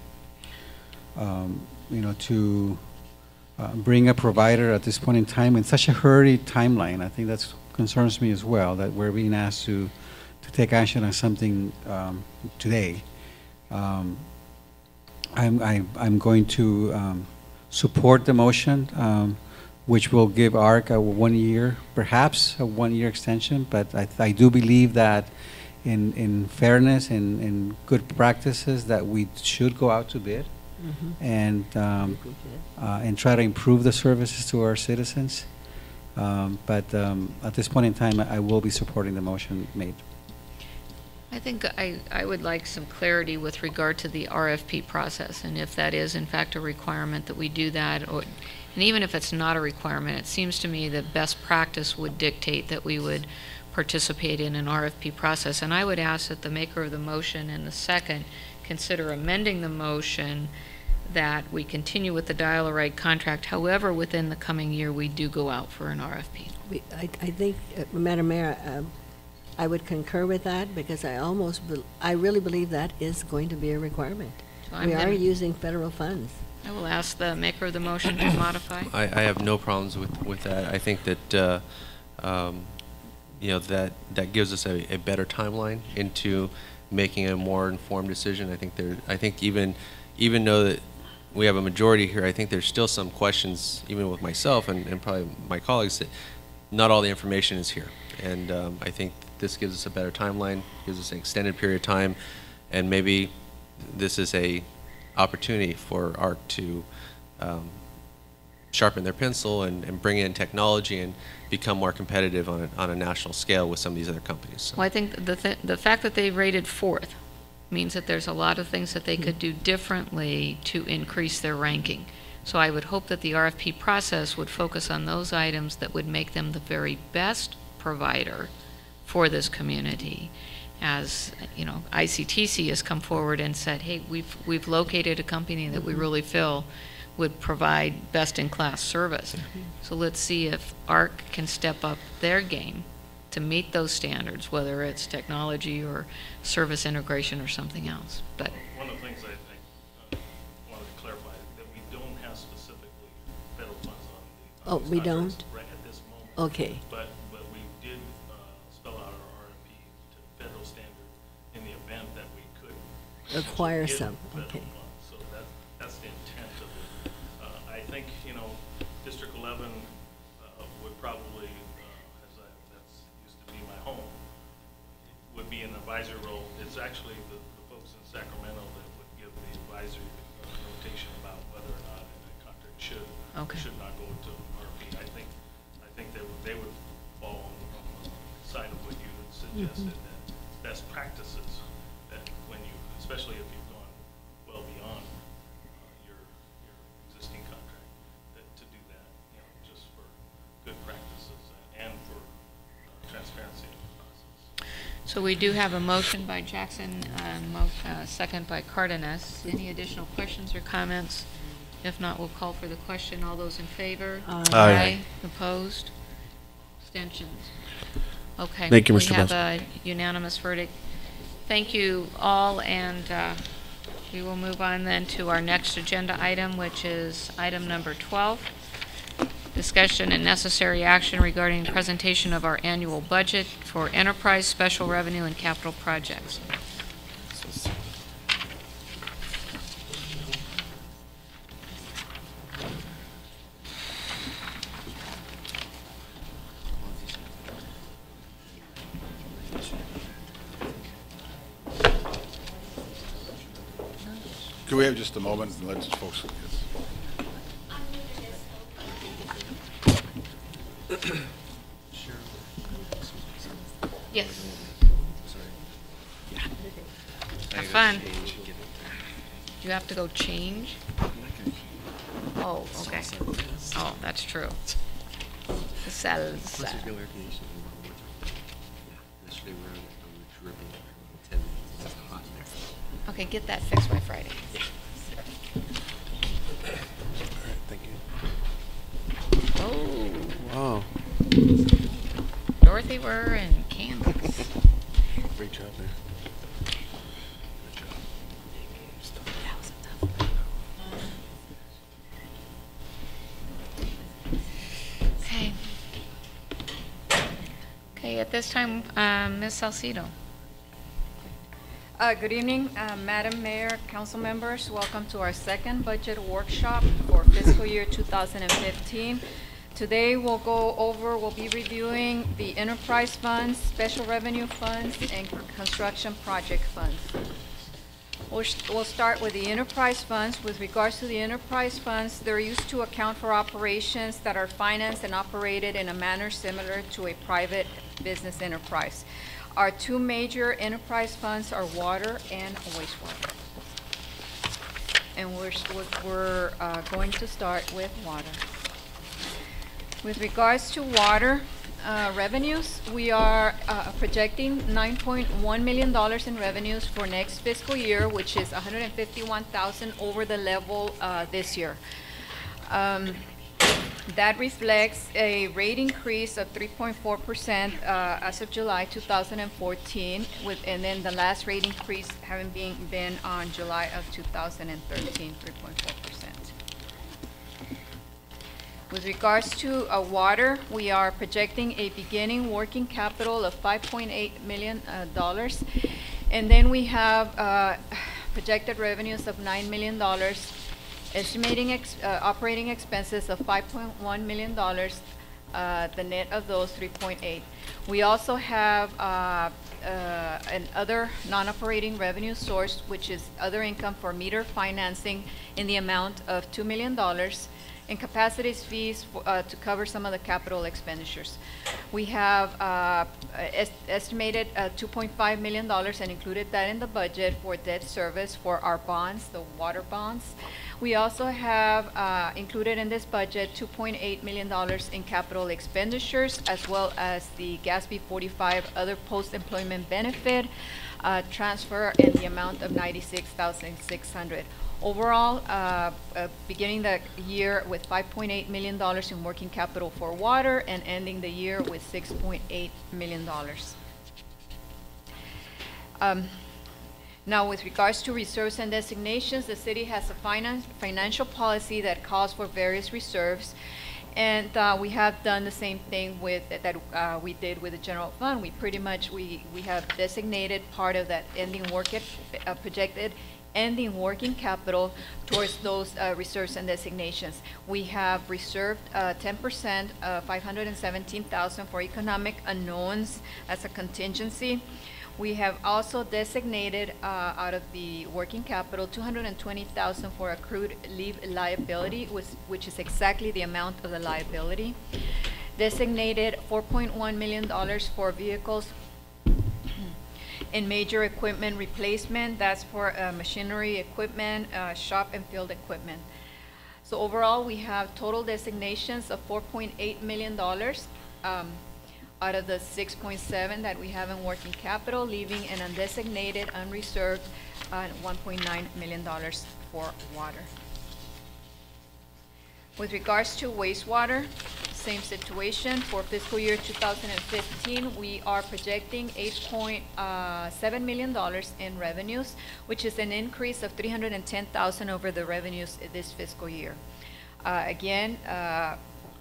know, to bring a provider at this point in time in such a hurried timeline, I think that concerns me as well, that we're being asked to take action on something today. I'm going to support the motion, which will give ARC a 1 year, perhaps a 1 year extension, but I do believe that in fairness and in good practices that we should go out to bid and try to improve the services to our citizens. But at this point in time, I will be supporting the motion made. I think I would like some clarity with regard to the RFP process, and if that is in fact a requirement that we do that, and even if it's not a requirement, it seems to me that best practice would dictate that we would participate in an RFP process. And I would ask that the maker of the motion and the second consider amending the motion that we continue with the dial-a-ride contract. However, within the coming year, we do go out for an RFP. I think, Madam Mayor, I would concur with that, because I really believe that is going to be a requirement. So we are using federal funds. I will ask the maker of the motion to modify. I have no problems with that. I think that you know, that gives us a better timeline into making a more informed decision. I think even though that we have a majority here, I think there's still some questions, even with myself and probably my colleagues, that not all the information is here. And I think this gives us a better timeline, gives us an extended period of time, and maybe this is a opportunity for ARC to sharpen their pencil and bring in technology and become more competitive on a national scale with some of these other companies. So. Well, I think the fact that they rated fourth means that there's a lot of things that they could do differently to increase their ranking. So I would hope that the RFP process would focus on those items that would make them the very best provider for this community. As, you know, ICTC has come forward and said, hey, we've located a company that we really feel would provide best-in-class service. So let's see if ARC can step up their game to meet those standards, whether it's technology or service integration or something else. But one of the things I wanted to clarify, that we don't have specifically federal funds on Oh, these we contracts don't? right at this moment. Okay. But we did spell out our RFP to federal standard in the event that we could Acquire get some, federal okay. funds. So that's the intent of it. I think, you know, District 11 would probably, that's used to be my home, would be an advisory role. It's actually the folks in Sacramento that would give the advisory notation about whether or not a contract should or should not go to RFP. I think they would fall on the side of what you had suggested, that best practices, that when you, especially if you've gone well beyond your existing contract, that to do that, you know, just for good practices and for transparency in the process. So we do have a motion by Jackson, second by Cardenas. Any additional questions or comments? If not, we'll call for the question. All those in favor? Aye. Opposed? Abstentions? Okay. Thank you, Mr. We have Buzz. a unanimous verdict. Thank you all, and we will move on then to our next agenda item, which is item number 12. Discussion and necessary action regarding presentation of our annual budget for enterprise, special revenue, and capital projects. Can we have just a moment and let these folks? Yes. Have fun. You have to go change? Oh, okay. Oh, that's true. The cells. Okay, get that fixed by Friday. Thank you. Oh, Wow. Dorothy, we're in Kansas. Great job there. Okay. Okay, at this time, Ms. Salcido. Good evening, Madam Mayor, council members. Welcome to our second budget workshop for fiscal year 2015. Today we'll be reviewing the enterprise funds, special revenue funds, and construction project funds. We'll start with the enterprise funds. With regards to the enterprise funds, they're used to account for operations that are financed and operated in a manner similar to a private business enterprise. Our two major enterprise funds are water and wastewater. And we're going to start with water. With regards to water revenues, we are projecting $9.1 million in revenues for next fiscal year, which is $151,000 over the level this year. That reflects a rate increase of 3.4% as of July 2014, and then the last rate increase having been on July of 2013, 3.4%. With regards to water, we are projecting a beginning working capital of $5.8 million, and then we have projected revenues of $9 million. Estimating operating expenses of $5.1 million, the net of those 3.8. We also have an other non-operating revenue source, which is other income for meter financing in the amount of $2 million, and capacities fees to cover some of the capital expenditures. We have estimated $2.5 million and included that in the budget for debt service for our bonds, the water bonds. We also have included in this budget $2.8 million in capital expenditures, as well as the GASB 45 other post-employment benefit transfer in the amount of $96,600. Overall, beginning the year with $5.8 million in working capital for water and ending the year with $6.8 million. Now, with regards to reserves and designations, the city has a financial policy that calls for various reserves, and we have done the same thing with that we did with the general fund. We have designated part of that projected ending working capital towards those reserves and designations. We have reserved 10%, $517,000 for economic unknowns as a contingency. We have also designated out of the working capital $220,000 for accrued leave liability, which is exactly the amount of the liability. Designated $4.1 million for vehicles in major equipment replacement. That's for machinery equipment, shop and field equipment. So overall, we have total designations of $4.8 million out of the 6.7 that we have in working capital, leaving an undesignated, unreserved $1.9 million for water. With regards to wastewater, same situation. For fiscal year 2015, we are projecting $8.7 million in revenues, which is an increase of $310,000 over the revenues this fiscal year. Again,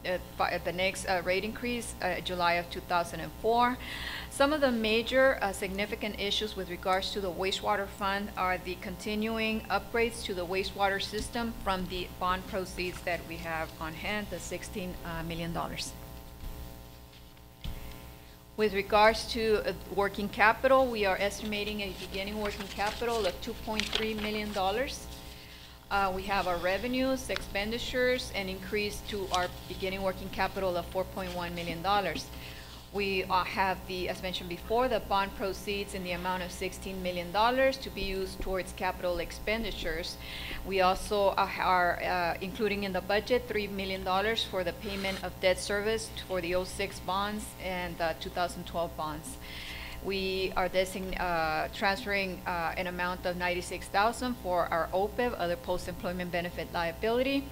the next rate increase, July of 2004. Some of the major significant issues with regards to the wastewater fund are the continuing upgrades to the wastewater system from the bond proceeds that we have on hand, the $16 million. With regards to working capital, we are estimating a beginning working capital of $2.3 million. We have our revenues, expenditures, and increase to our beginning working capital of $4.1 million. We have as mentioned before, the bond proceeds in the amount of $16 million to be used towards capital expenditures. We also are including in the budget $3 million for the payment of debt service for the 06 bonds and 2012 bonds. We are transferring an amount of $96,000 for our OPEB, other post-employment benefit liability.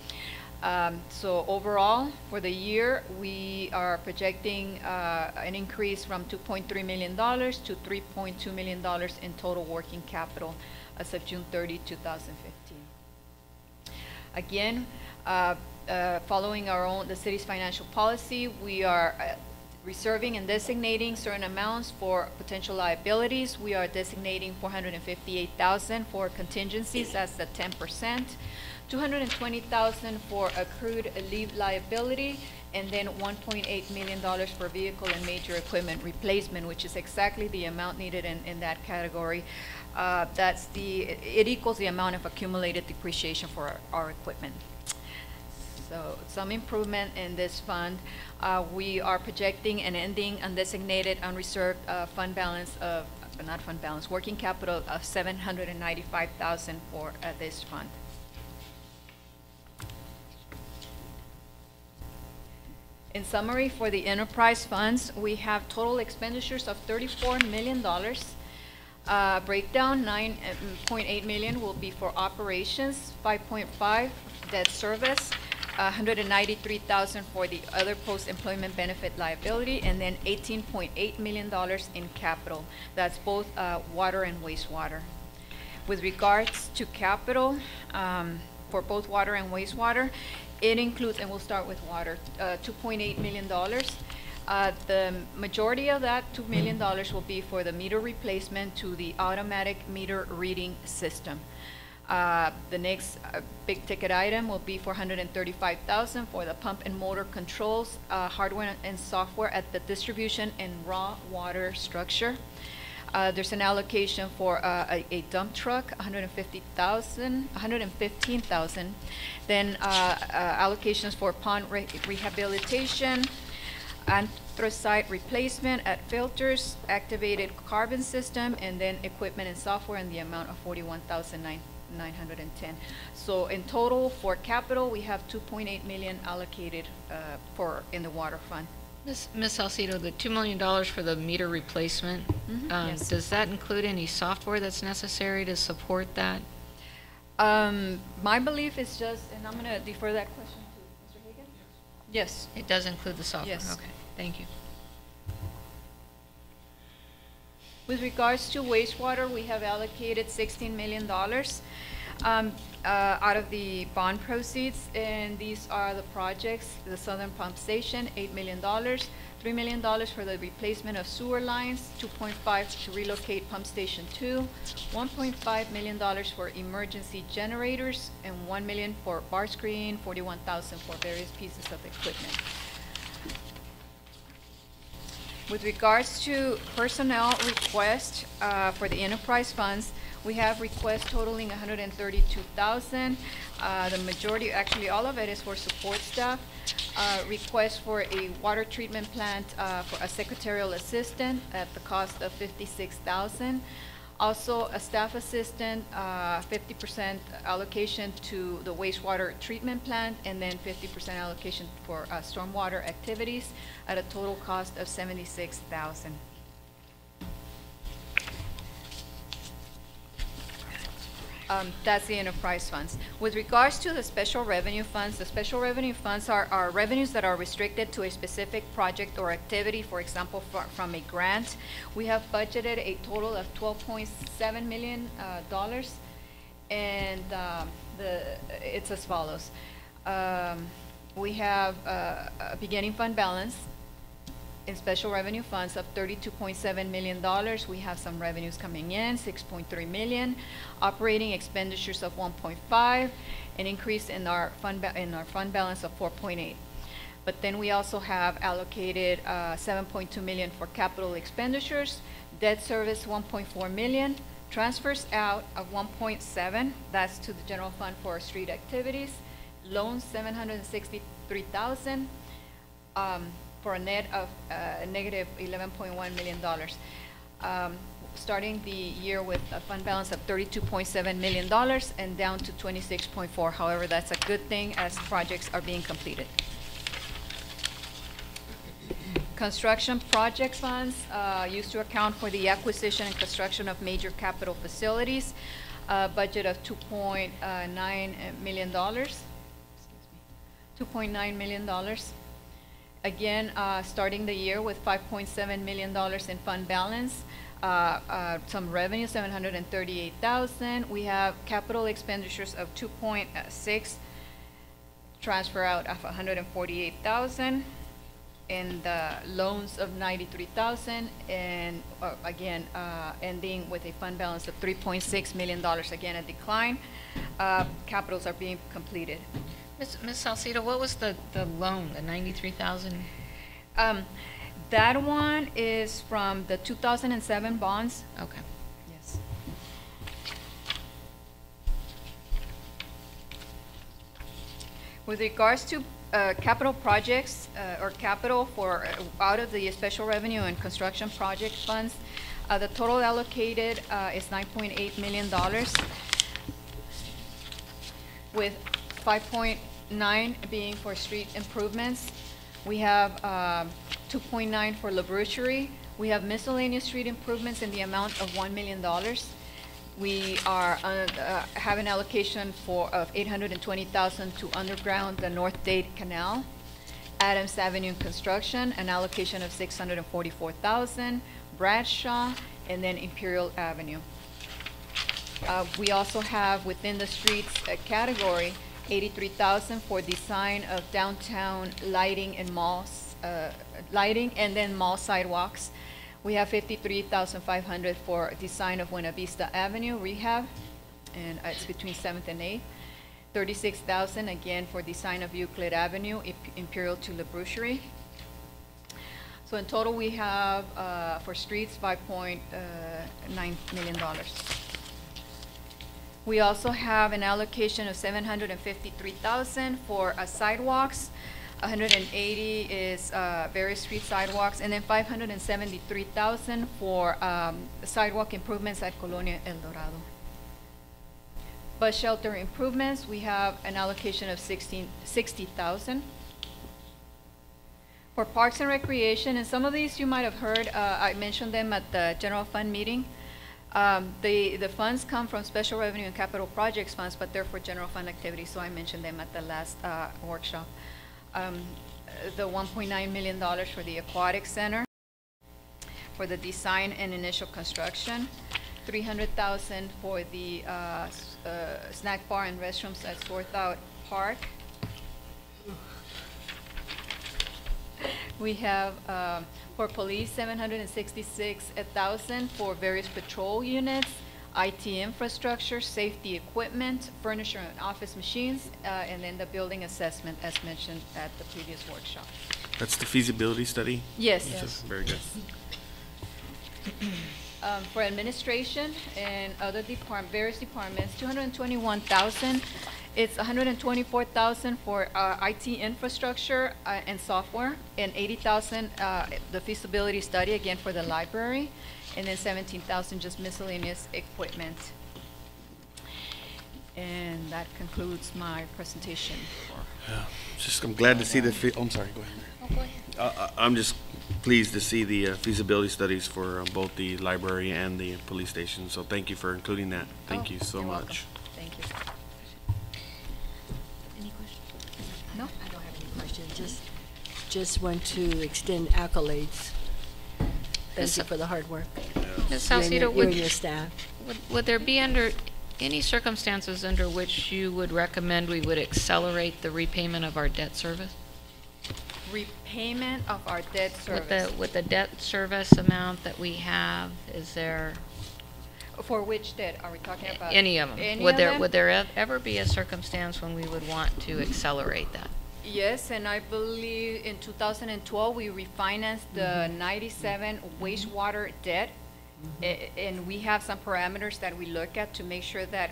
So overall, for the year, we are projecting an increase from $2.3 million to $3.2 million in total working capital as of June 30, 2015. Again, following the city's financial policy, we are reserving and designating certain amounts for potential liabilities. We are designating $458,000 for contingencies, that's the 10%, $220,000 for accrued leave liability, and then $1.8 million for vehicle and major equipment replacement, which is exactly the amount needed in that category. It equals the amount of accumulated depreciation for our equipment. So some improvement in this fund. We are projecting an ending undesignated, unreserved fund balance of, not fund balance, working capital of $795,000 for this fund. In summary, for the enterprise funds, we have total expenditures of $34 million. Breakdown, $9.8 million will be for operations, $5.5 debt service, $193,000 for the other post-employment benefit liability, and then $18.8 million in capital. That's both water and wastewater. With regards to capital, for both water and wastewater, it includes, and we'll start with water, $2.8 million. The majority of that $2 million will be for the meter replacement to the automatic meter reading system. The next big ticket item will be $435,000 for the pump and motor controls, hardware and software at the distribution and raw water structure. There's an allocation for a dump truck, $115,000. Then allocations for pond rehabilitation, anthracite replacement at filters, activated carbon system, and then equipment and software in the amount of 910. So in total for capital, we have 2.8 million allocated in the water fund. Ms. Salcido, the $2 million for the meter replacement, Yes. does that include any software that's necessary to support that? My belief is just, and I'm going to defer that question to Mr. Hagan? Yes. It does include the software? Yes. Okay, thank you. With regards to wastewater, we have allocated $16 million out of the bond proceeds, and these are the projects: the Southern Pump Station, $8 million, $3 million for the replacement of sewer lines, 2.5 to relocate Pump Station 2, $1.5 million for emergency generators, and $1 million for bar screen, $41,000 for various pieces of equipment. With regards to personnel request for the enterprise funds, we have requests totaling $132,000. The majority, actually all of it, is for support staff. Request for a water treatment plant for a secretarial assistant at the cost of $56,000. Also, a staff assistant, 50% allocation to the wastewater treatment plant, and then 50% allocation for stormwater activities at a total cost of $76,000. That's the enterprise funds. With regards to the special revenue funds, the special revenue funds are revenues that are restricted to a specific project or activity, for example, from a grant. We have budgeted a total of $12.7 million, and it's as follows. We have a beginning fund balance in special revenue funds of $32.7 million. We have some revenues coming in, $6.3 million. Operating expenditures of $1.5, an increase in our fund balance of $4.8. But then we also have allocated $7.2 million for capital expenditures, debt service $1.4 million, transfers out of $1.7, that's to the general fund for street activities, loans $763,000. For a net of negative $11.1 million. Starting the year with a fund balance of $32.7 million and down to $26.4. However, that's a good thing as projects are being completed. Construction project funds used to account for the acquisition and construction of major capital facilities, budget of $2.9 million. $2.9 million. Again, starting the year with $5.7 million in fund balance, some revenue, $738,000. We have capital expenditures of $2.6, transfer out of $148,000, and loans of $93,000, and again, ending with a fund balance of $3.6 million. Again, a decline. Capitals are being completed. Ms. Salcido, what was the loan, the $93,000? That one is from the 2007 bonds. Okay. Yes. With regards to capital projects or capital for out of the special revenue and construction project funds, the total allocated is $9.8 million, with 5.9 being for street improvements. We have 2.9 for laboratory. We have miscellaneous street improvements in the amount of $1 million. We are have an allocation of $820,000 to underground the North Dade Canal. Adams Avenue construction, an allocation of $644,000. Bradshaw, and then Imperial Avenue. We also have within the streets category $83,000 for design of downtown lighting and malls, lighting and then mall sidewalks. We have $53,500 for design of Buena Vista Avenue rehab, and it's between 7th and 8th. $36,000 again for design of Euclid Avenue, Imperial to LaBrucherie. So in total we have for streets $5.9 million. We also have an allocation of $753,000 for sidewalks. 180 is various street sidewalks, and then $573,000 for sidewalk improvements at Colonia El Dorado. Bus shelter improvements, we have an allocation of 60,000. For parks and recreation, and some of these you might have heard, I mentioned them at the general fund meeting. The funds come from special revenue and capital projects funds, but they're for general fund activities, so I mentioned them at the last workshop. The $1.9 million for the aquatic center, for the design and initial construction, 300,000 for the snack bar and restrooms at Swarthout Park. We have for police 766,000 for various patrol units, IT infrastructure, safety equipment, furniture and office machines, and then the building assessment as mentioned at the previous workshop. That's the feasibility study? Yes. Yes. Very good. For administration and other various departments, 221,000. It's 124,000 for IT infrastructure and software, and 80,000 the feasibility study again for the library, and then 17,000 just miscellaneous equipment. And that concludes my presentation. I'm glad to see the. I'm sorry. Go ahead. Oh, go ahead. I'm just pleased to see the feasibility studies for both the library and the police station. So thank you for including that. Thank you so You're much. welcome. Thank you. Any questions? No? I don't have any questions. Just want to extend accolades. Thank you for the hard work. Ms. You and Salcido, you and your staff. would there be any circumstances under which you would recommend we would accelerate the repayment of our debt service? Repayment of our debt service. With the debt service amount that we have, is there For which debt are we talking about? any of them? Any Would of there them? would there ever be a circumstance when we would want to accelerate that? Yes, and I believe in 2012, we refinanced the 97 wastewater debt. And we have some parameters that we look at to make sure that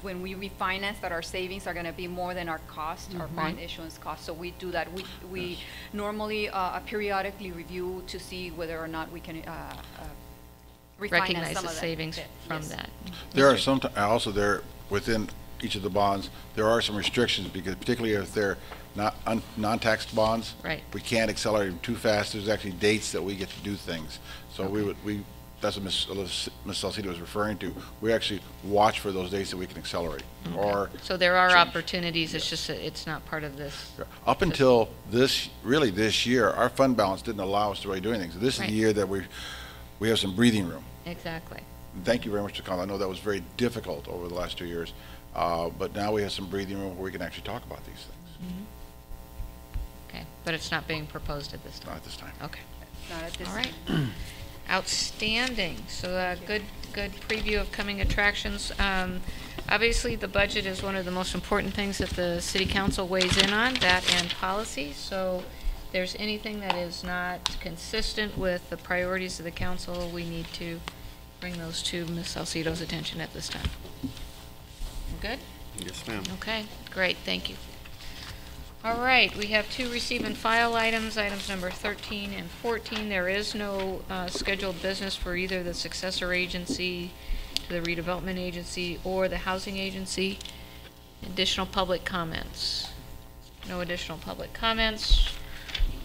when we refinance, that our savings are going to be more than our cost, our bond issuance cost. So we do that. We normally periodically review to see whether or not we can refinance Recognize some the of that savings debt. from Yes. that. There are some, also there, within each of the bonds, there are some restrictions, because particularly if they're not, non-taxed bonds. Right. We can't accelerate them too fast. There's actually dates that we get to do things. So that's what Ms. Salcido was referring to. We actually watch for those dates that we can accelerate. Or So there are change. opportunities, it's just that it's not part of this. up until this year, our fund balance didn't allow us to really do anything. So this is Right. the year that we have some breathing room. Exactly. Thank you very much for calling. I know that was very difficult over the last 2 years, but now we have some breathing room where we can actually talk about these things. Okay, but it's not being proposed at this time? Not at this time. Okay. Not at this All right. time. Outstanding. So a good preview of coming attractions. Obviously, the budget is one of the most important things that the city council weighs in on, that and policy. So if there's anything that is not consistent with the priorities of the council, we need to bring those to Ms. Salcido's attention at this time. Good? Yes, ma'am. Okay, great, thank you. All right, we have 2 receive and file items number 13 and 14. There is no scheduled business for either the successor agency, the redevelopment agency, or the housing agency. Additional public comments? No additional public comments.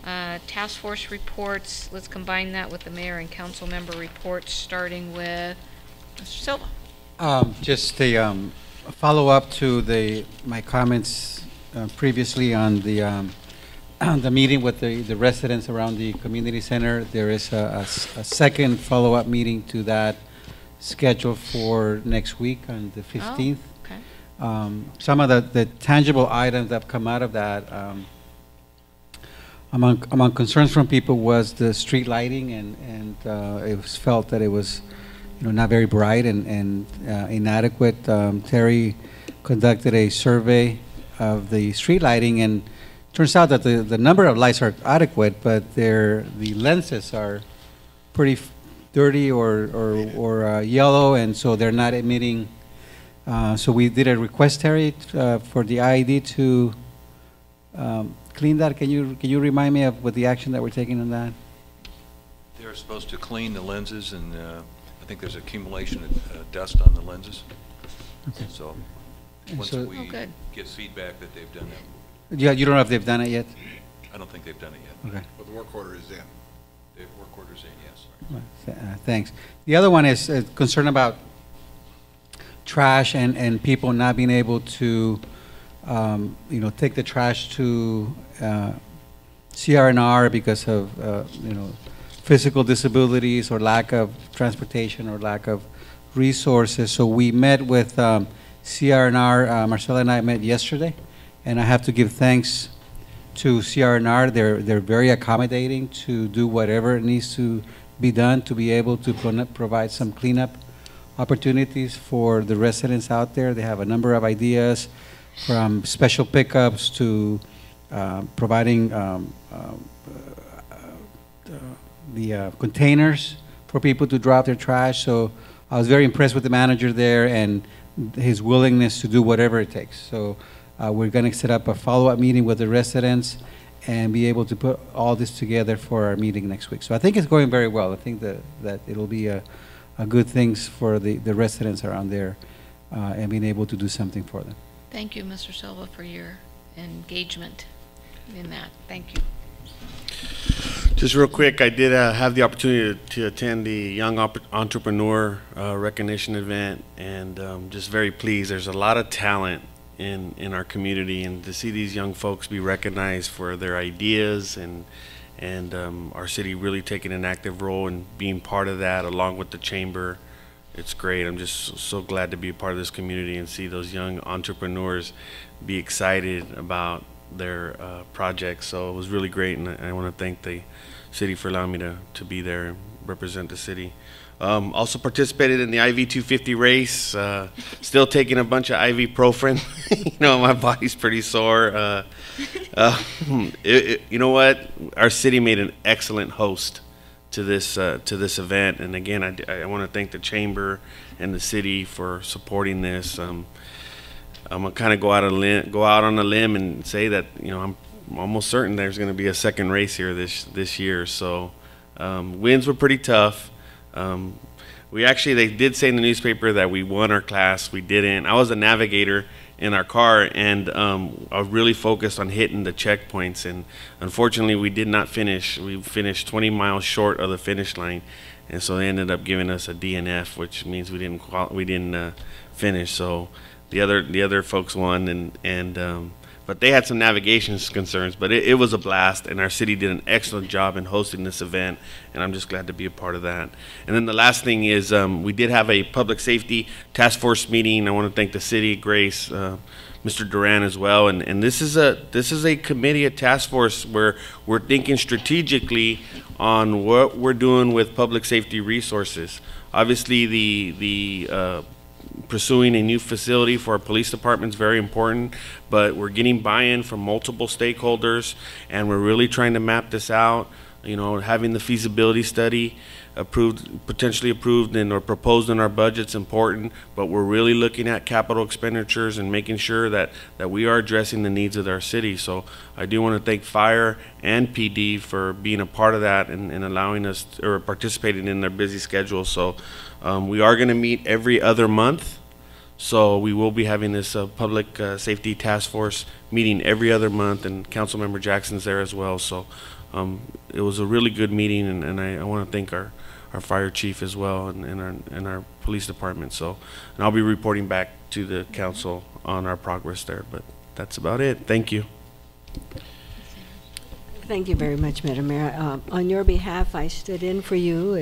Task force reports, let's combine that with the mayor and council member reports, starting with Mr. Silva. Just a follow-up to my comments previously on the meeting with the residents around the community center. There is a second follow-up meeting to that scheduled for next week on the 15th. Okay. Some of the tangible items that have come out of that, among concerns from people was the street lighting, and it was felt that it was, not very bright and inadequate. Terry conducted a survey of the street lighting, and turns out that the number of lights are adequate, but the lenses are pretty dirty or yellow, and so they're not emitting. So we did a request, Terry, for the IED to clean that. Can you remind me of what the action that we're taking on that? They're supposed to clean the lenses, and I think there's accumulation of dust on the lenses. Okay. So Once so- we Oh, good. get feedback that they've done that, Yeah, you don't know if they've done it yet? I don't think they've done it yet. Okay. But the work order is in. The work order's in, yes. Thanks. The other one is concern about trash and people not being able to, take the trash to CR&R because of, physical disabilities or lack of transportation or lack of resources. So we met with CR&R, Marcella and I met yesterday, and I have to give thanks to CR&R. They're very accommodating to do whatever needs to be done to be able to provide some cleanup opportunities for the residents out there. They have a number of ideas, from special pickups to providing the containers for people to drop their trash. So I was very impressed with the manager there and his willingness to do whatever it takes. So we're going to set up a follow-up meeting with the residents and be able to put all this together for our meeting next week. So I think it's going very well. I think that it'll be a good things for the residents around there and being able to do something for them. Thank you, Mr. Silva, for your engagement in that. Thank you. Just real quick, I did have the opportunity to attend the Young Entrepreneur Recognition event, and just very pleased. There's a lot of talent in our community, and to see these young folks be recognized for their ideas and our city really taking an active role in being part of that along with the chamber, it's great. I'm just so glad to be a part of this community and see those young entrepreneurs be excited about their projects. So it was really great, and I want to thank the city for allowing me to be there and represent the city. Also participated in the IV 250 race, still taking a bunch of ibuprofen. My body's pretty sore. You know what? Our city made an excellent host to this event, and again, I want to thank the chamber and the city for supporting this. I'm gonna kind of go out on a limb and say that I'm almost certain there's going to be a second race here this year. So wins were pretty tough. They did say in the newspaper that we won our class. We didn't. I was a navigator in our car, and I was really focused on hitting the checkpoints, and unfortunately we did not finish. We finished 20 miles short of the finish line, and so they ended up giving us a DNF, which means we didn't finish. So the other folks won, but they had some navigation concerns. But it was a blast, and our city did an excellent job in hosting this event, and I'm just glad to be a part of that. And then the last thing is we did have a public safety task force meeting. I want to thank the city, Grace, Mr. Duran as well. And this is a committee, a task force where we're thinking strategically on what we're doing with public safety resources. Obviously, the pursuing a new facility for our police department is very important, but we're getting buy-in from multiple stakeholders, and we're really trying to map this out. Having the feasibility study potentially approved or proposed in our budget's important, but we're really looking at capital expenditures and making sure that we are addressing the needs of our city. So I do want to thank Fire and PD for being a part of that and allowing us or participating in their busy schedule. So we are going to meet every other month. So we will be having this public safety task force meeting every other month, and Councilmember Jackson's there as well. So it was a really good meeting, and I want to thank our fire chief as well and our police department. So, and I'll be reporting back to the council on our progress there. But that's about it. Thank you. Thank you very much, Madam Mayor. On your behalf, I stood in for you,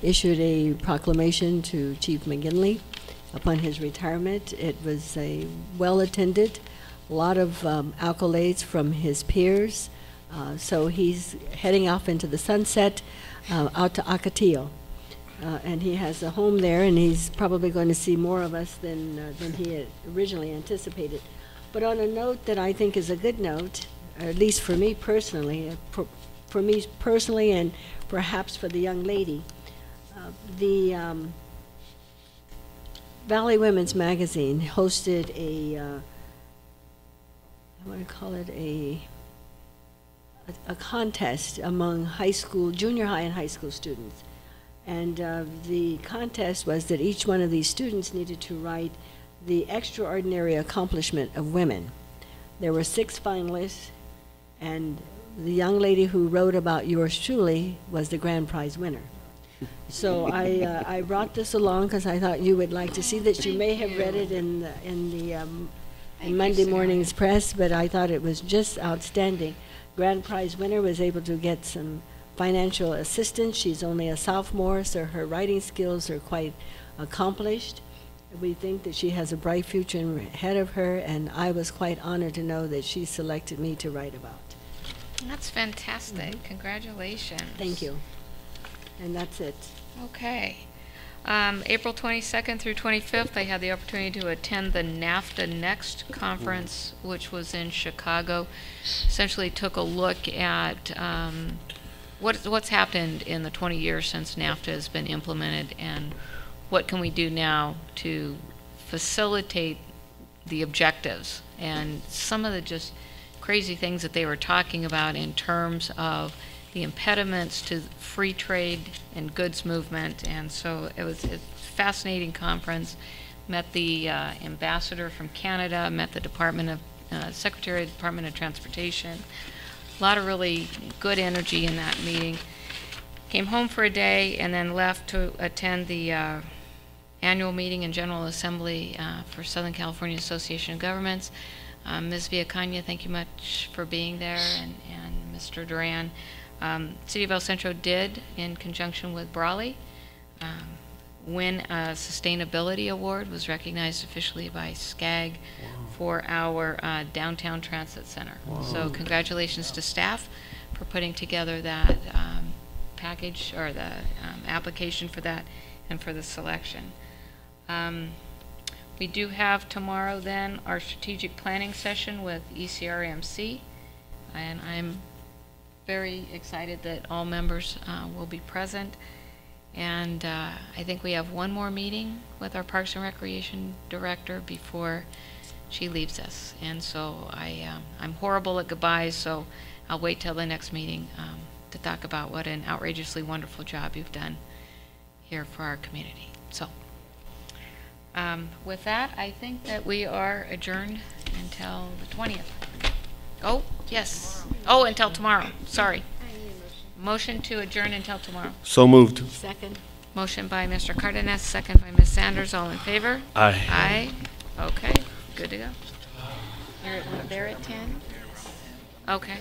issued a proclamation to Chief McGinley upon his retirement. It was a well-attended, a lot of accolades from his peers. So he's heading off into the sunset, out to Ocotillo. And he has a home there, and he's probably going to see more of us than he had originally anticipated. But on a note that I think is a good note, at least for me personally, and perhaps for the young lady, the Valley Women's Magazine hosted I want to call it a contest among junior high and high school students. And the contest was that each one of these students needed to write the extraordinary accomplishment of women. There were 6 finalists, and the young lady who wrote about yours truly was the grand prize winner. So I brought this along because I thought you would like to see this. You may have read it in Monday morning's press, but I thought it was just outstanding. Grand prize winner was able to get some financial assistance. She's only a sophomore, so her writing skills are quite accomplished. We think that she has a bright future ahead of her, and I was quite honored to know that she selected me to write about. That's fantastic. Congratulations. Thank you. And that's it. Okay. April 22nd through 25th, I had the opportunity to attend the NAFTA Next conference, which was in Chicago. Essentially took a look at what's happened in the 20 years since NAFTA has been implemented, and what can we do now to facilitate the objectives, and some of the just crazy things that they were talking about in terms of the impediments to free trade and goods movement. And so it was a fascinating conference. Met the ambassador from Canada, met the Secretary of the Department of Transportation. A lot of really good energy in that meeting. Came home for a day and then left to attend the annual meeting and General Assembly for Southern California Association of Governments. Ms. Villacana, thank you much for being there, and Mr. Duran. City of El Centro did, in conjunction with Brawley, win a sustainability award, was recognized officially by SCAG for our downtown transit center. So congratulations to staff for putting together that package, or the application for that, and for the selection. We do have tomorrow then our strategic planning session with ECRMC, and I'm very excited that all members will be present. And I think we have one more meeting with our Parks and Recreation Director before she leaves us. And so I'm horrible at goodbyes, so I'll wait till the next meeting to talk about what an outrageously wonderful job you've done here for our community. So with that, I think that we are adjourned until the 20th. Oh, yes. Oh, until tomorrow. Sorry. Motion to adjourn until tomorrow. So moved. Second. Motion by Mr. Cardenas, second by Ms. Sanders. All in favor? Aye. Aye. Okay. Good to go. You're there at 10? Okay.